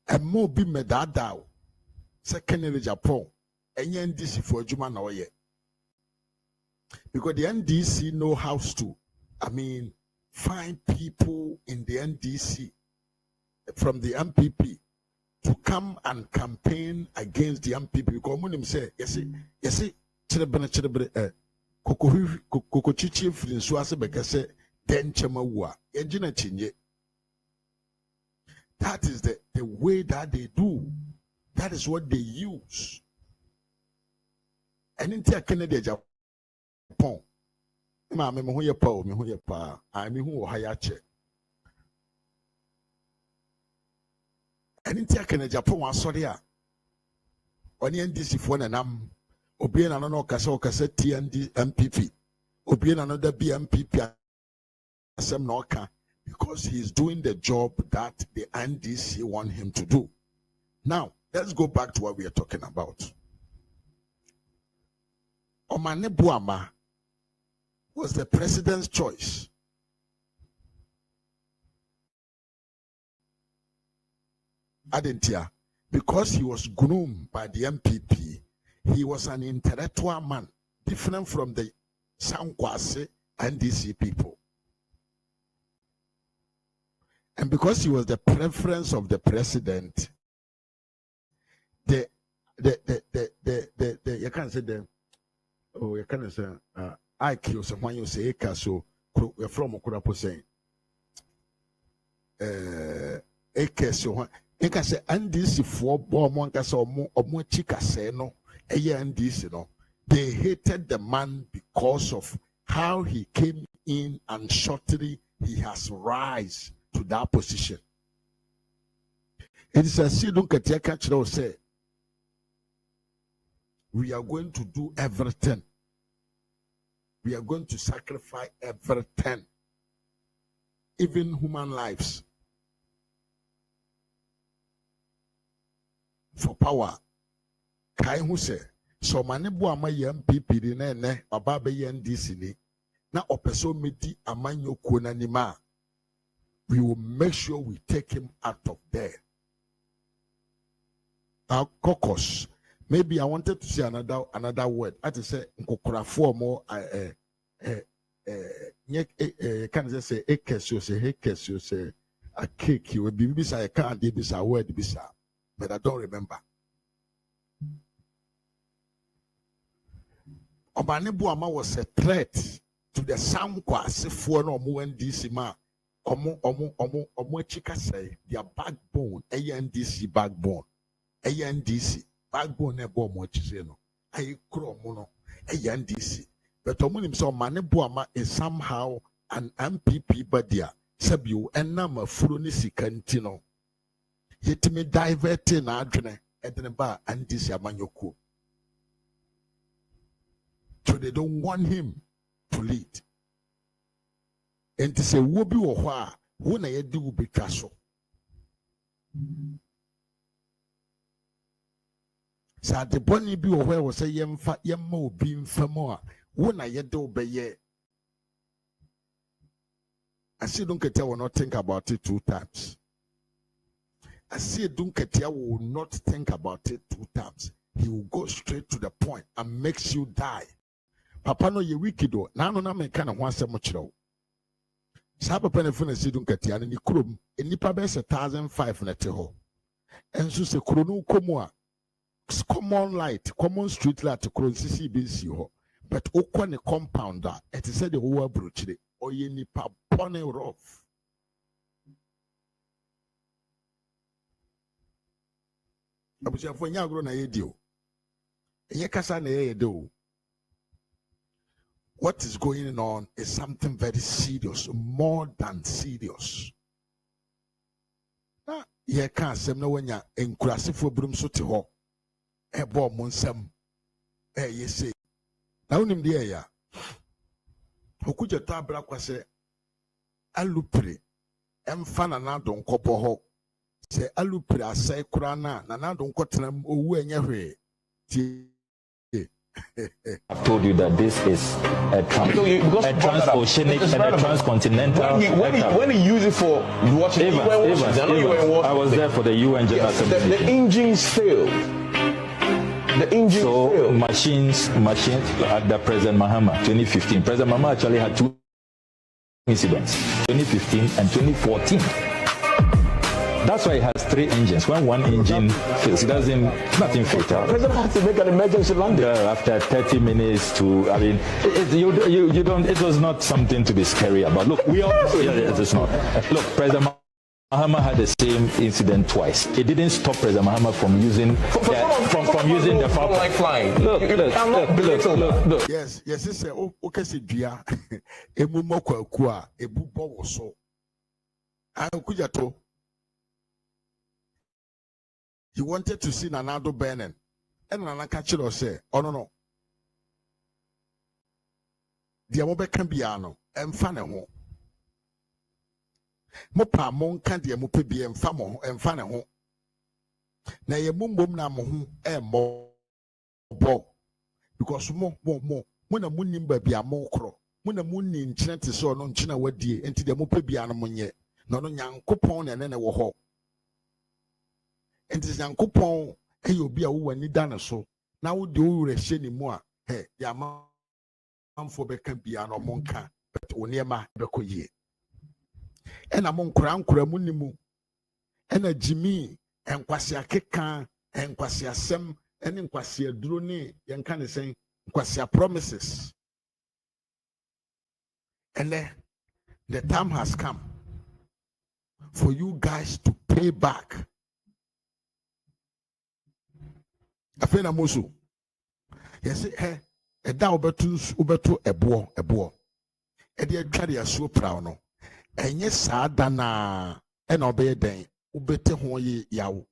And more be medadao. Secondary Japan. And NDC for Juma now yet. Because the NDC know how to, find people in the NDC from the MPP to come and campaign against the MPP. Because when say, yes, Koko Chichi Frinsuase Bekase, then Chemawua, Engina Chinye. That is the way that they do. That is what they use. And in Canada, Japan, I'm who you pa, me who you pa, I'm who hayache. And in Canada, Japan was sorry. On the NDC phone and Obian another cassette TND MPP. Obian another BMPP. Because he is doing the job that the NDC want him to do. Now, let's go back to what we are talking about. Omane Buama was the president's choice. Adentia, because he was groomed by the MPP, he was an intellectual man, different from the Sankwase NDC people. And because he was the preference of the president, you can't say you can't say I kill someone you say so from Okurapo saying so you can say NDC for one can say or chika say no NDC no. They hated the man because of how he came in and shortly he has rise to that position. It is a seed say we are going to do everything. We are going to sacrifice everything, even human lives, for power. Kai who say so many boama MPP di na ne obabe NDC ni na opeso medi amanyo kona nima. We will make sure we take him out of there. Our caucus. Maybe I wanted to say another word. I to say nkokrafo mo can just say ekesio say a cake you will be bisa I can't be bisa word bisa, but I don't remember. Omane Buama was a threat to the Sankwase for no more NDC ma. Omo chika say their backbone, ANDC backbone, ANDC backbone ebo mo chise no. Ayi kro mo no, ANDC. But omo nim so Omane Buama is somehow an MPP badia. Sabiu enam afuro ni sika nti no. Yetimi divert na adwene edene ba NDC amanyoko. So they don't want him to lead. And to say, "Wobi wohwa, wo na yedi wo betwa so." Sa de boni bi wohwa wo say yemfa yemma obi mfamo a, wo na yedi wo beye. I see Dunketia will not think about it 2 times. I see Dunketia will not think about it 2 times. He will go straight to the point and makes you die. Papa no ye wikido, na no na me kana ho asem kyerɛw. Sa papa ne funa si Dunketia ne kurom, enipa be 1,500 na te ho. Enso se kuro no komu a common light, common street light kuro sisi bi si ho. But okwa ne compound a, it said the whole abrochire. Oye nipa pone rough. Abuja fo nya agro na yedi o. Enye kasa na yedi o. What is going on is something very serious, more than serious. Na ye ka asem na wanya enkurasefo brum so te ho. Ebo mo nsam. Ye say. Na unim de ya. Okuja tabra kwase alupre emfa na donko boho se alupre asai kura na donko tenam owu enye hwe ti. I've told you that this is a transoceanic and a transcontinental. When he used it for watching I was there for the UN General Assembly. The engines failed. The engine failed. Machines at the President Mahama 2015. President Mahama actually had 2 incidents, 2015 and 2014. That's why it has 3 engines. When one engine fails, it doesn't, nothing fatal. The president has to make an emergency landing. After 30 minutes to, I mean, you don't, it was not something to be scary about. Look, we all, it is not. Look, President Mahama had the same incident twice. It didn't stop President Mahama from using the foul like flying. Look. Yes, it's a okay, Dia. Emumokwa, Ebubo was so. I could. He wanted to see Nanado Benin. And Nana Kachiro say, oh no. The Amobe can be ano, and Fanaho. Mopa mon candy and Mope be and Famo and Fanaho. Na ye mumbum na mohu mo bo because more when a munim baby a mokro when a moon in chinati so no china wadie enti de mope bia no monye no no nyankopon na ne wo ho enti nyankopon e obi a wo wani da so na wo de wo rehye ni mu a he ya manfo beka bia no monka but onema bekoyie e na monkura munimu e na jimi enkwasi akeka enkwasi asem ene nkwasi aduro ne yenka ne sen nkwasi promises. And then the time has come for you guys to pay back. Afena musu. Yes, eh, da ubetu ebo. Ede atware aso prawo no. Enye saa da na ena obeye den ubete ho ye yawo.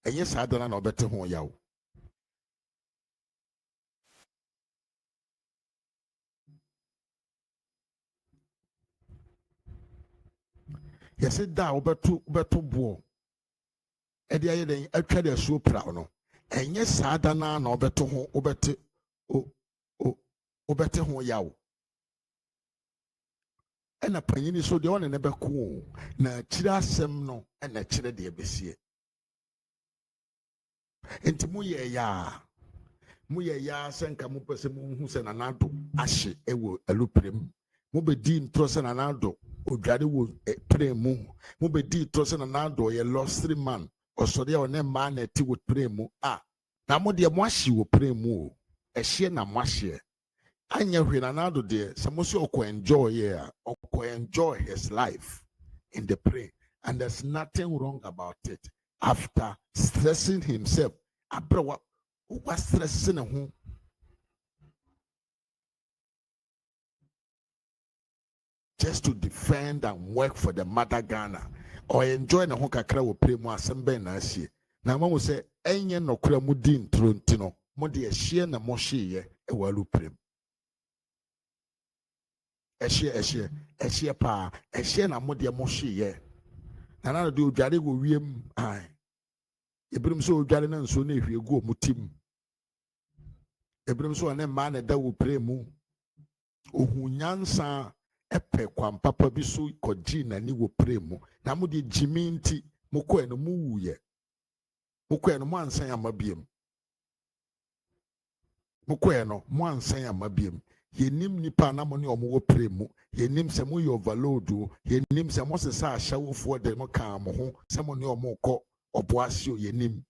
Enye saa da na obete ho yawo. Yes, da ubetu bo. Ede aye den atware aso prawo no. Enye saa da na obeto ho obete ho yawo. Ena panyini so de one ne beko na kire asem no ena kire de ebesie. Enti mu ye ya senka mu pese mu hu se na nado ahye ewo aluprem. Mu be di ntro se na nado odware wo prem mu be di ntro se na nado ye lost man osori o ne ma na ti wo prem mu na mo de mo ahye wo prem mu ehye na mo ahye anya hwe na nado de samosi enjoy his life in the prayer, and there's nothing wrong about it. After stressing himself abro wa stressing him just to defend and work for the mother Ghana or enjoy na ho kakra wo pray mu asembe na asie na mamu say enye nokra mu di ntro ntino mo de ehye na mo hye e walu prem ehye pa ehye na mo de mo hye na na de odware go wiem ai ebrim so odware na nso na ehwie go mutim ebrim so na ma na da wo prem mu ohunyansa epe kwa papa bi so koji na ni wo premu na mo de jimi nti mo ko eno mu wuye mo ko eno mo ansan ya mabiem mo ko eno mo ansan ya mabiem yenim nipa na mo ne omo wo premu yenim se mo yo overload yenim se mo se sa ahawofo de mo ka mo ho se mo ne omo ko oboase o yenim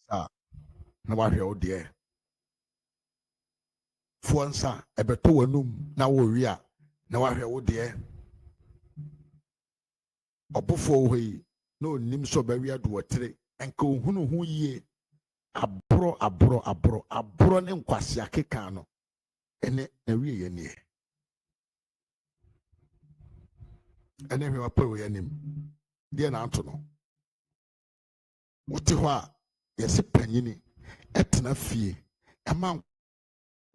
sa na wa hwe o de Fuansa ebeto wanum na wo wi a na wahwe wo de obofo wo yi na onim so ba wi ado wotre enka ohunu hu yie abro ne nkwase akeka no ene na wi ye ne ene hwe wa pa wo yanim de na ato no wote ho a yesi panyini etena fie ema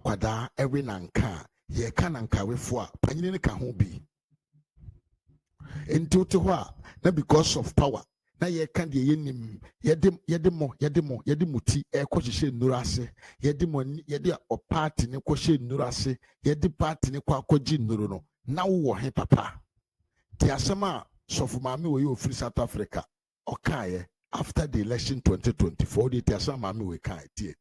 kwada every nanka ye kananka wefo a panyini ne ka ho bi enti wote ho a na because of power na ye kan de yenim yede muti e ko hye nnura ase yede o party ne ko hye nnura ase yede party ne ko akogji nnuro no na wo he papa ti asema sofu maame we ofiri South Africa okaye after the election 2024 the ti asema maame we kai tie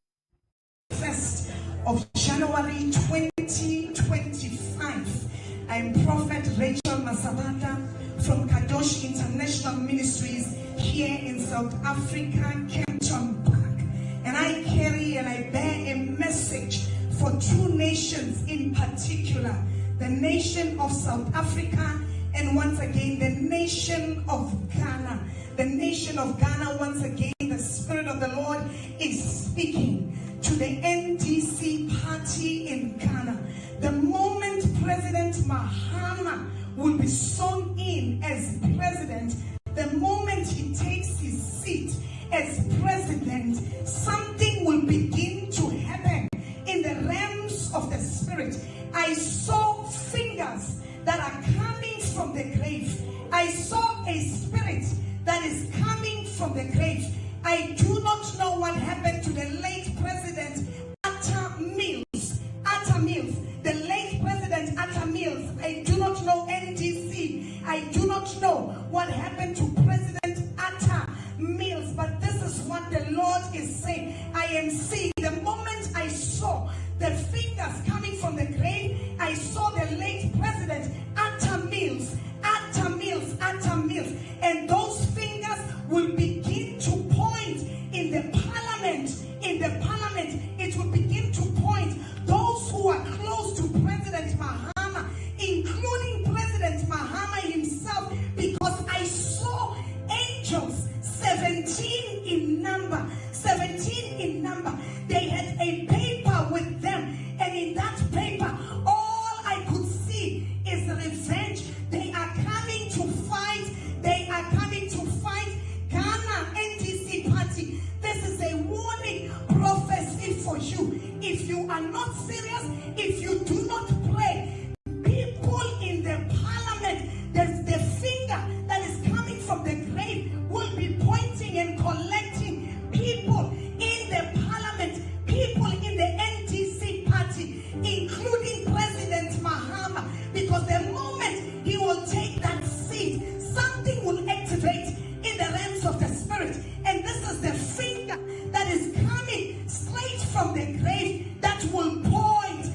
1st of January 2025, I'm Prophet Rachel Masabata from Kadosh International Ministries here in South Africa, Kenton Park. And I carry and I bear a message for two nations in particular, the nation of South Africa, and once again, the nation of Ghana. The nation of Ghana, once again, the Spirit of the Lord is speaking to the NDC party in Ghana. The moment President Mahama will be sworn in as president, the moment he takes his seat as president, something will begin to happen in the realms of the Spirit. I saw fingers that are coming from the grave. I saw a spirit that is coming from the grave. I do not know what happened to the late President Atta Mills. Atta Mills, the late President Atta Mills. I do not know NDC. I do not know what happened to President Atta Mills. But this is what the Lord is saying. I am seeing the moment I saw the fingers coming from the grave, I saw the late President Atta Mills. Atta Mills, Atta Mills. And those fingers will begin to point in the parliament. In the parliament, it will begin to point those who are close to President Mahama, including President Mahama himself, because I saw angels, 17 in number. 17 in number. They had a paper with them, and in that paper, all I could see is revenge. They are coming to fight. They are coming to fight Ghana NDC party. This is a warning prophecy for you. If you are not serious, if you do not pray, people in the parliament, there's the finger that is coming from the grave will be pointing and collecting people in the parliament, people in the NDC party, including President Mahama, because the moment he will take that seat, something will activate in the realms of the Spirit. And this is the finger that is coming straight from the grave that will point,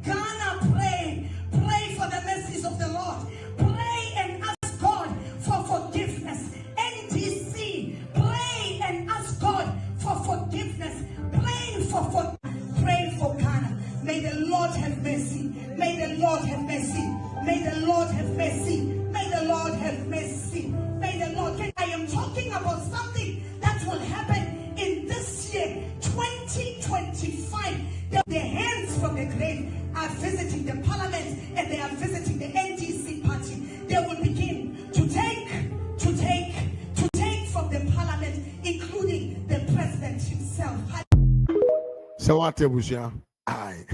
Ghana, pray for the mercies of the Lord. Pray and ask God for forgiveness. NDC, pray and ask God for forgiveness. Pray for Ghana. May the Lord have mercy. May the Lord have mercy. May the Lord have mercy. May the Lord have mercy. May the Lord. I am talking about something that will happen in this year, 2025. The hands from the grave are visiting the parliament, and they are visiting the NDC party. They will begin to take from the parliament, including the president himself. So what was ya? Aye.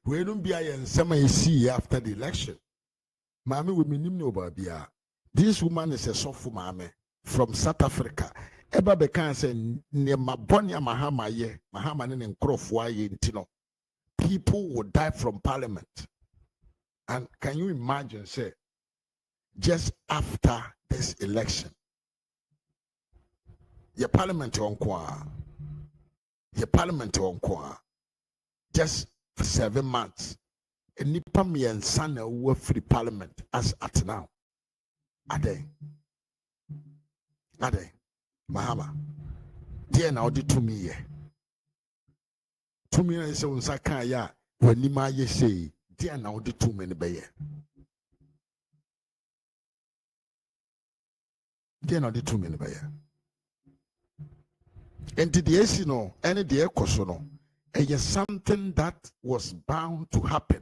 We don't be a summer see after the election. Mammy will be no babia. This woman is a soft mame from South Africa. Eba bekan say near Mabonia Mahama ye, Mahama and Crofwa ye intino. People will die from parliament. And can you imagine, say, just after this election, your parliament on just for 7 months, and nipa me and son were free parliament as at now. Ade Mahama, dear now the 2 million. 2 million is on Sakaya when Nima ye say, dear now the 2 million bay. Dear now the 2 million bay. And the no, any the ecosono, and yes, something that was bound to happen.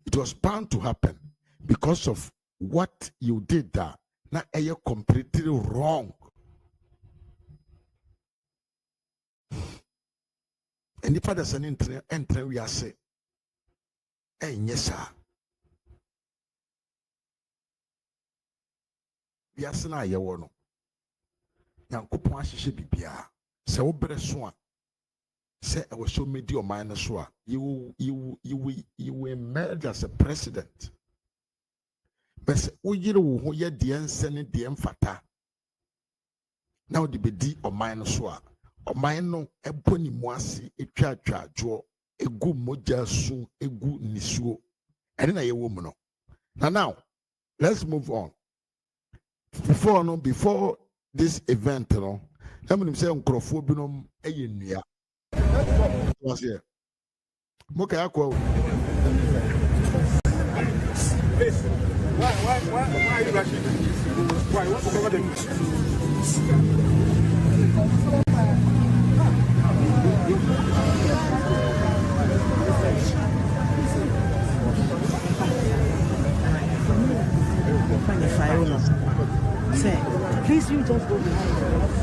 It was bound to happen because of what you did there. Now, you're completely wrong. And if there's an entry, we are saying, hey, yes, sir. We are saying, I want to. Yankopon ahihye bibia se wo bere so a se e wo so medi o man so a you emerge as a president, but wo yire wo ho ye de ense ne de mfata na wo de bedi o man so a o man no eboni mu ase etwa adwo egu moja su egu nisuo ene na ye wo mu no. Now let's move on. Before this event, let me say, Uncrophobinum, a year. Was here. Moka akwa. Why are you rushing? Why? You want to cover them? Say, please, you just go behind.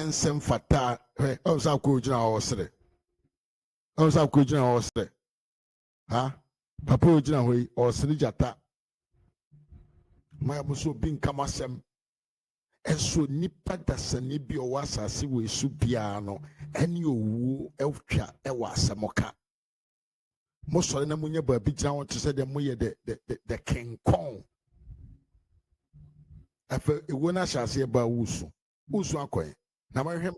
Nsɛm fata ɔnsa akɔ gyina hɔ ɔsere ɔnsa akɔ gyina hɔ ɔsere ha papa ogyina hɔ yi ɔsere gyata maya mo so obi nkama asɛm ɛso nipa dasani bi ɔwɔ asase wɔ esu biara no ɛne owu ɛtwa ɛwɔ asɛm ka mo sɔre na mo nyɛ baabi gyina hɔ te sɛ deɛ mo yɛ de kenkɔn afɛ ewu na ahyɛ aseɛ ba wusu akɔɛ. Now I have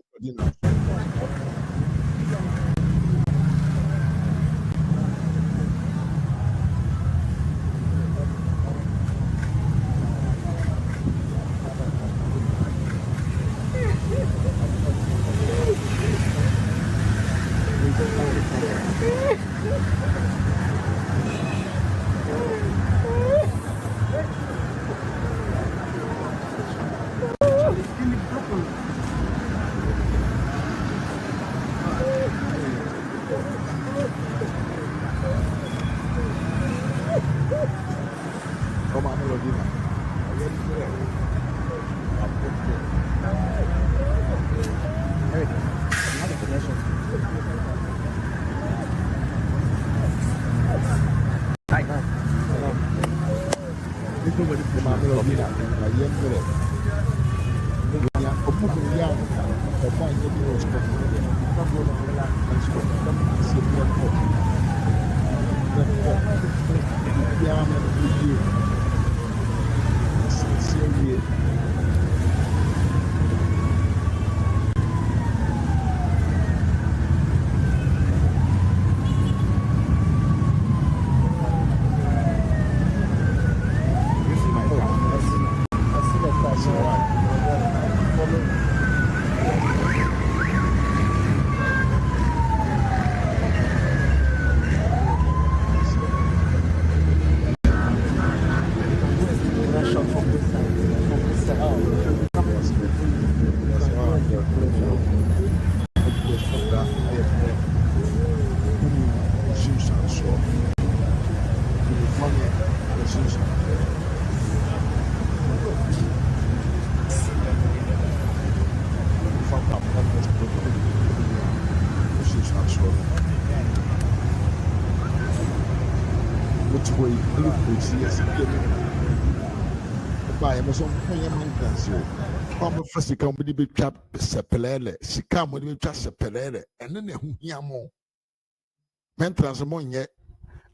sika mo de betwa sepelele sika mo de betwa sepelele ene na hu hia mo maintenance mo nye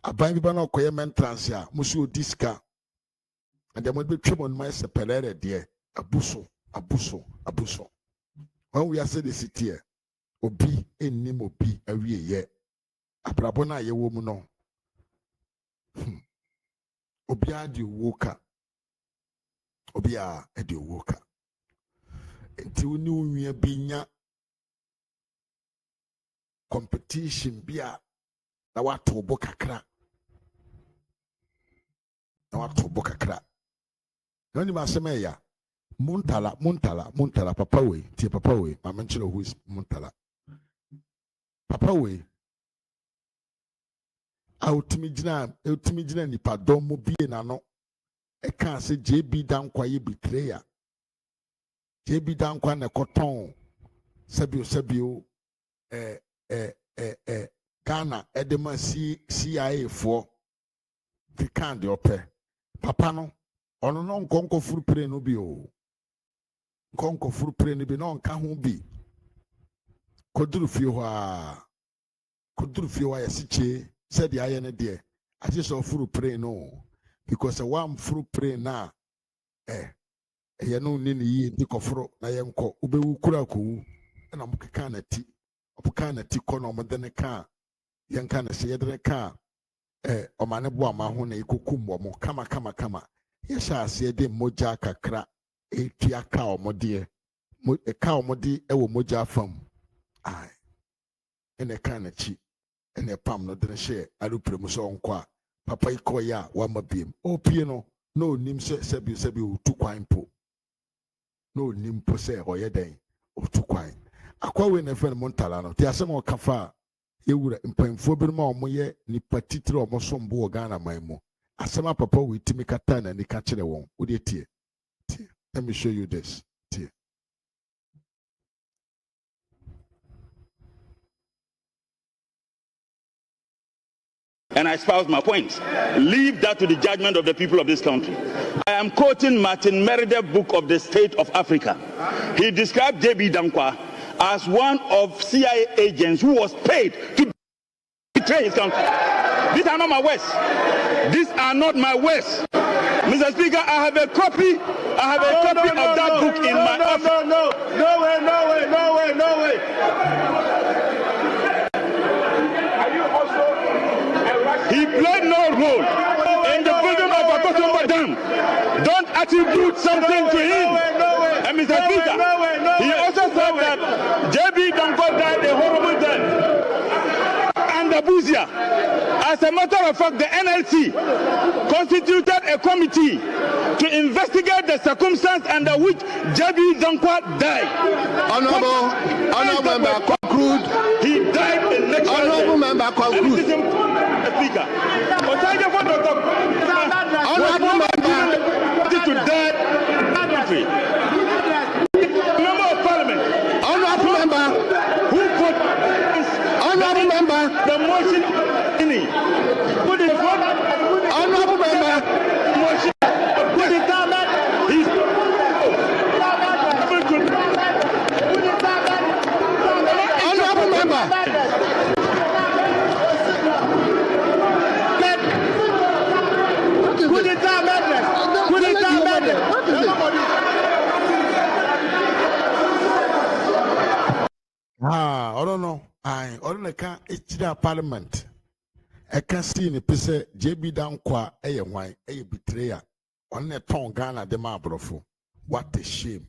aban bi ba na okoye maintenance a mo so odi sika and mo de betwa mo no sepelele de abuso when we are say the city obi ennim obi awie ye abrabo na ye wo mu no obi a de woka obi a de woka nti woni unwia binya competition bia na wato bo kakra nani ma sema ya muntala papa we ma menchiro who is muntala papa we outimi gina nipa dom mo bie na no e kan se JB dankwa ye betrayer JB dankwa na koton sabio Ghana edema CIA for the kind of papa no ono no nkonko furu pere no bi o konko furu pre ni bi no nka ho bi koduru fie ho a yesiche said the aye ne de I just furu pre no because one furu pre na ye no ni yi ndi koforo na ye nko ubewu kura ko na mo keka na ti opuka na ti ko no mo de ne ka ye nka na se ye de ne ka omane bo ama ho na ikokum mo kama ye sha ase de moja kakra etua ka omode ka omode ewo moja fam ai ene ka na chi ene pam no de she alupremu so onko a papa ikoya wa mabiem opie no nim se bi otu kwan po no nim po se oyeden otu kwan akwa we na fen montala no ti asem o kafa ewura mpanfo bi ma omoye ni patitire omosombo o Ghana manmu asema papa we timi kata na ni ka kire won wo de tie let me show you this tie. And I espouse my points. Leave that to the judgment of the people of this country. I am quoting Martin Meredith's book of the State of Africa. He described J.B. Dankwa as one of CIA agents who was paid to betray his country. These are not my words. These are not my words. Mr. Speaker, I have a copy. Of that book in my office. No way. He played no role in the building of a Kotomba Dam. Don't attribute something to him. And Mr. Speaker, he also said that J.B. Dankwa died a horrible death. And Abuja, as a matter of fact, the NLC constituted a committee to investigate the circumstance under which J.B. Dankwa died. Honorable member, conclude. He died in natural death. Honorable member, conclude. Speaker. Honorable member, to dead country. Member of Parliament. Honorable member, who put honorable member, the motion in it. Put it what? Honorable member, motion. Put it down. He's honorable member. I don't know. I don't know. It's Parliament. I can see in the piece JB Dankwa why a betrayer on the tongue Ghana de Mabrofo. What a shame.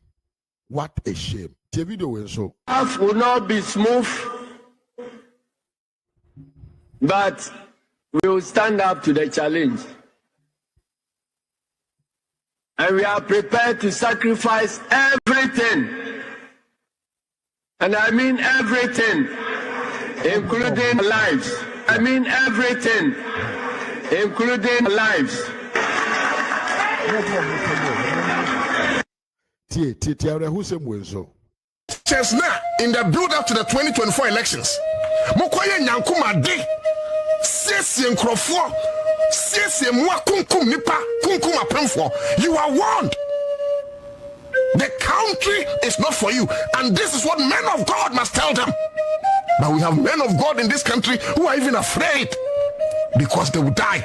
What a shame. The video is so. Life will not be smooth, but we will stand up to the challenge. And we are prepared to sacrifice everything. And I mean everything, including lives. I mean everything, including lives. Just now, in the build-up to the 2024 elections, Mokoye Nyankuma de, Sesi Nkrofo, Sesi Mwa Kunkum Nipa, Kunkum Apemfo. You are warned. The country is not for you, and this is what men of God must tell them. But we have men of God in this country who are even afraid because they will die.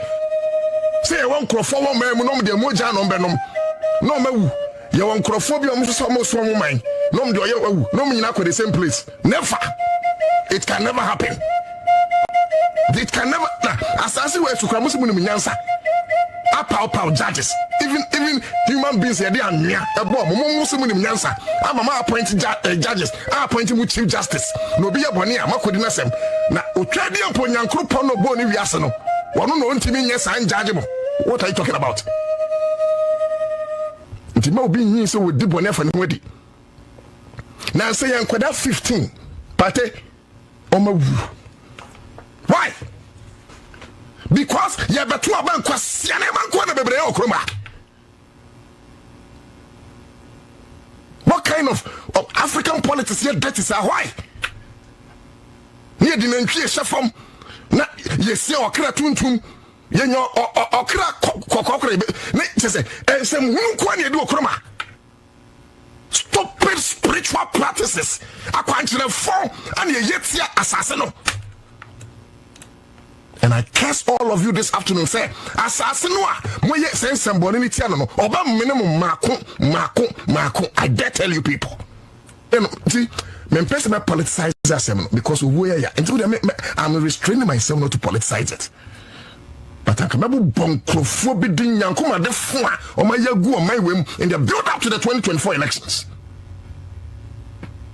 Say one crofo one man no de moja no benom. No me you one crofo bi almost one man. No do you no me na the same place. Never. It can never happen. It can never. Asasi we to kramusi mu nyansa. Pow judges. Even human beings here they are near. Nyansa. I'm appoint judges. I appoint him chief justice. No be a bonia. Makodina sem. Na utradi upon yankru pono boni viasano. One no intimi yes judgeable. What are you talking about? Intimo being so with dibone for nobody. Now say yankwada 15. Pate. Why? Because you have two bank question what kind of African politics here that is why? Near the entry from na yes okra tuntum yenyo okra kokokre say some who kwan do okroma. Stop spiritual practices. Akwanchire phone and ye yetia assassino. And I curse all of you this afternoon. Say, assassinua, moye sense somebody ni tiano no. Oba minimum mako. I dare tell you people. You know, see, me person me politicize that because we are. I'm restraining myself not to politicize it. But I can remember bonkofo bi din yankoma de fo a o ma yagu o my way in the build up to the 2024 elections.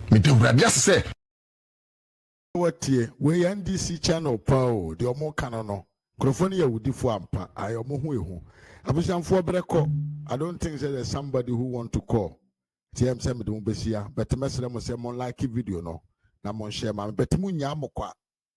Me de wurade say what here we NDC channel pow the omo kanono krofoni ya wudifo ampa ayomo hu ehu abusanfo breko. I don't think there's somebody who want to call TM say me do besia but mesere mo say mon like video no na mon share ma but mu nya mokwa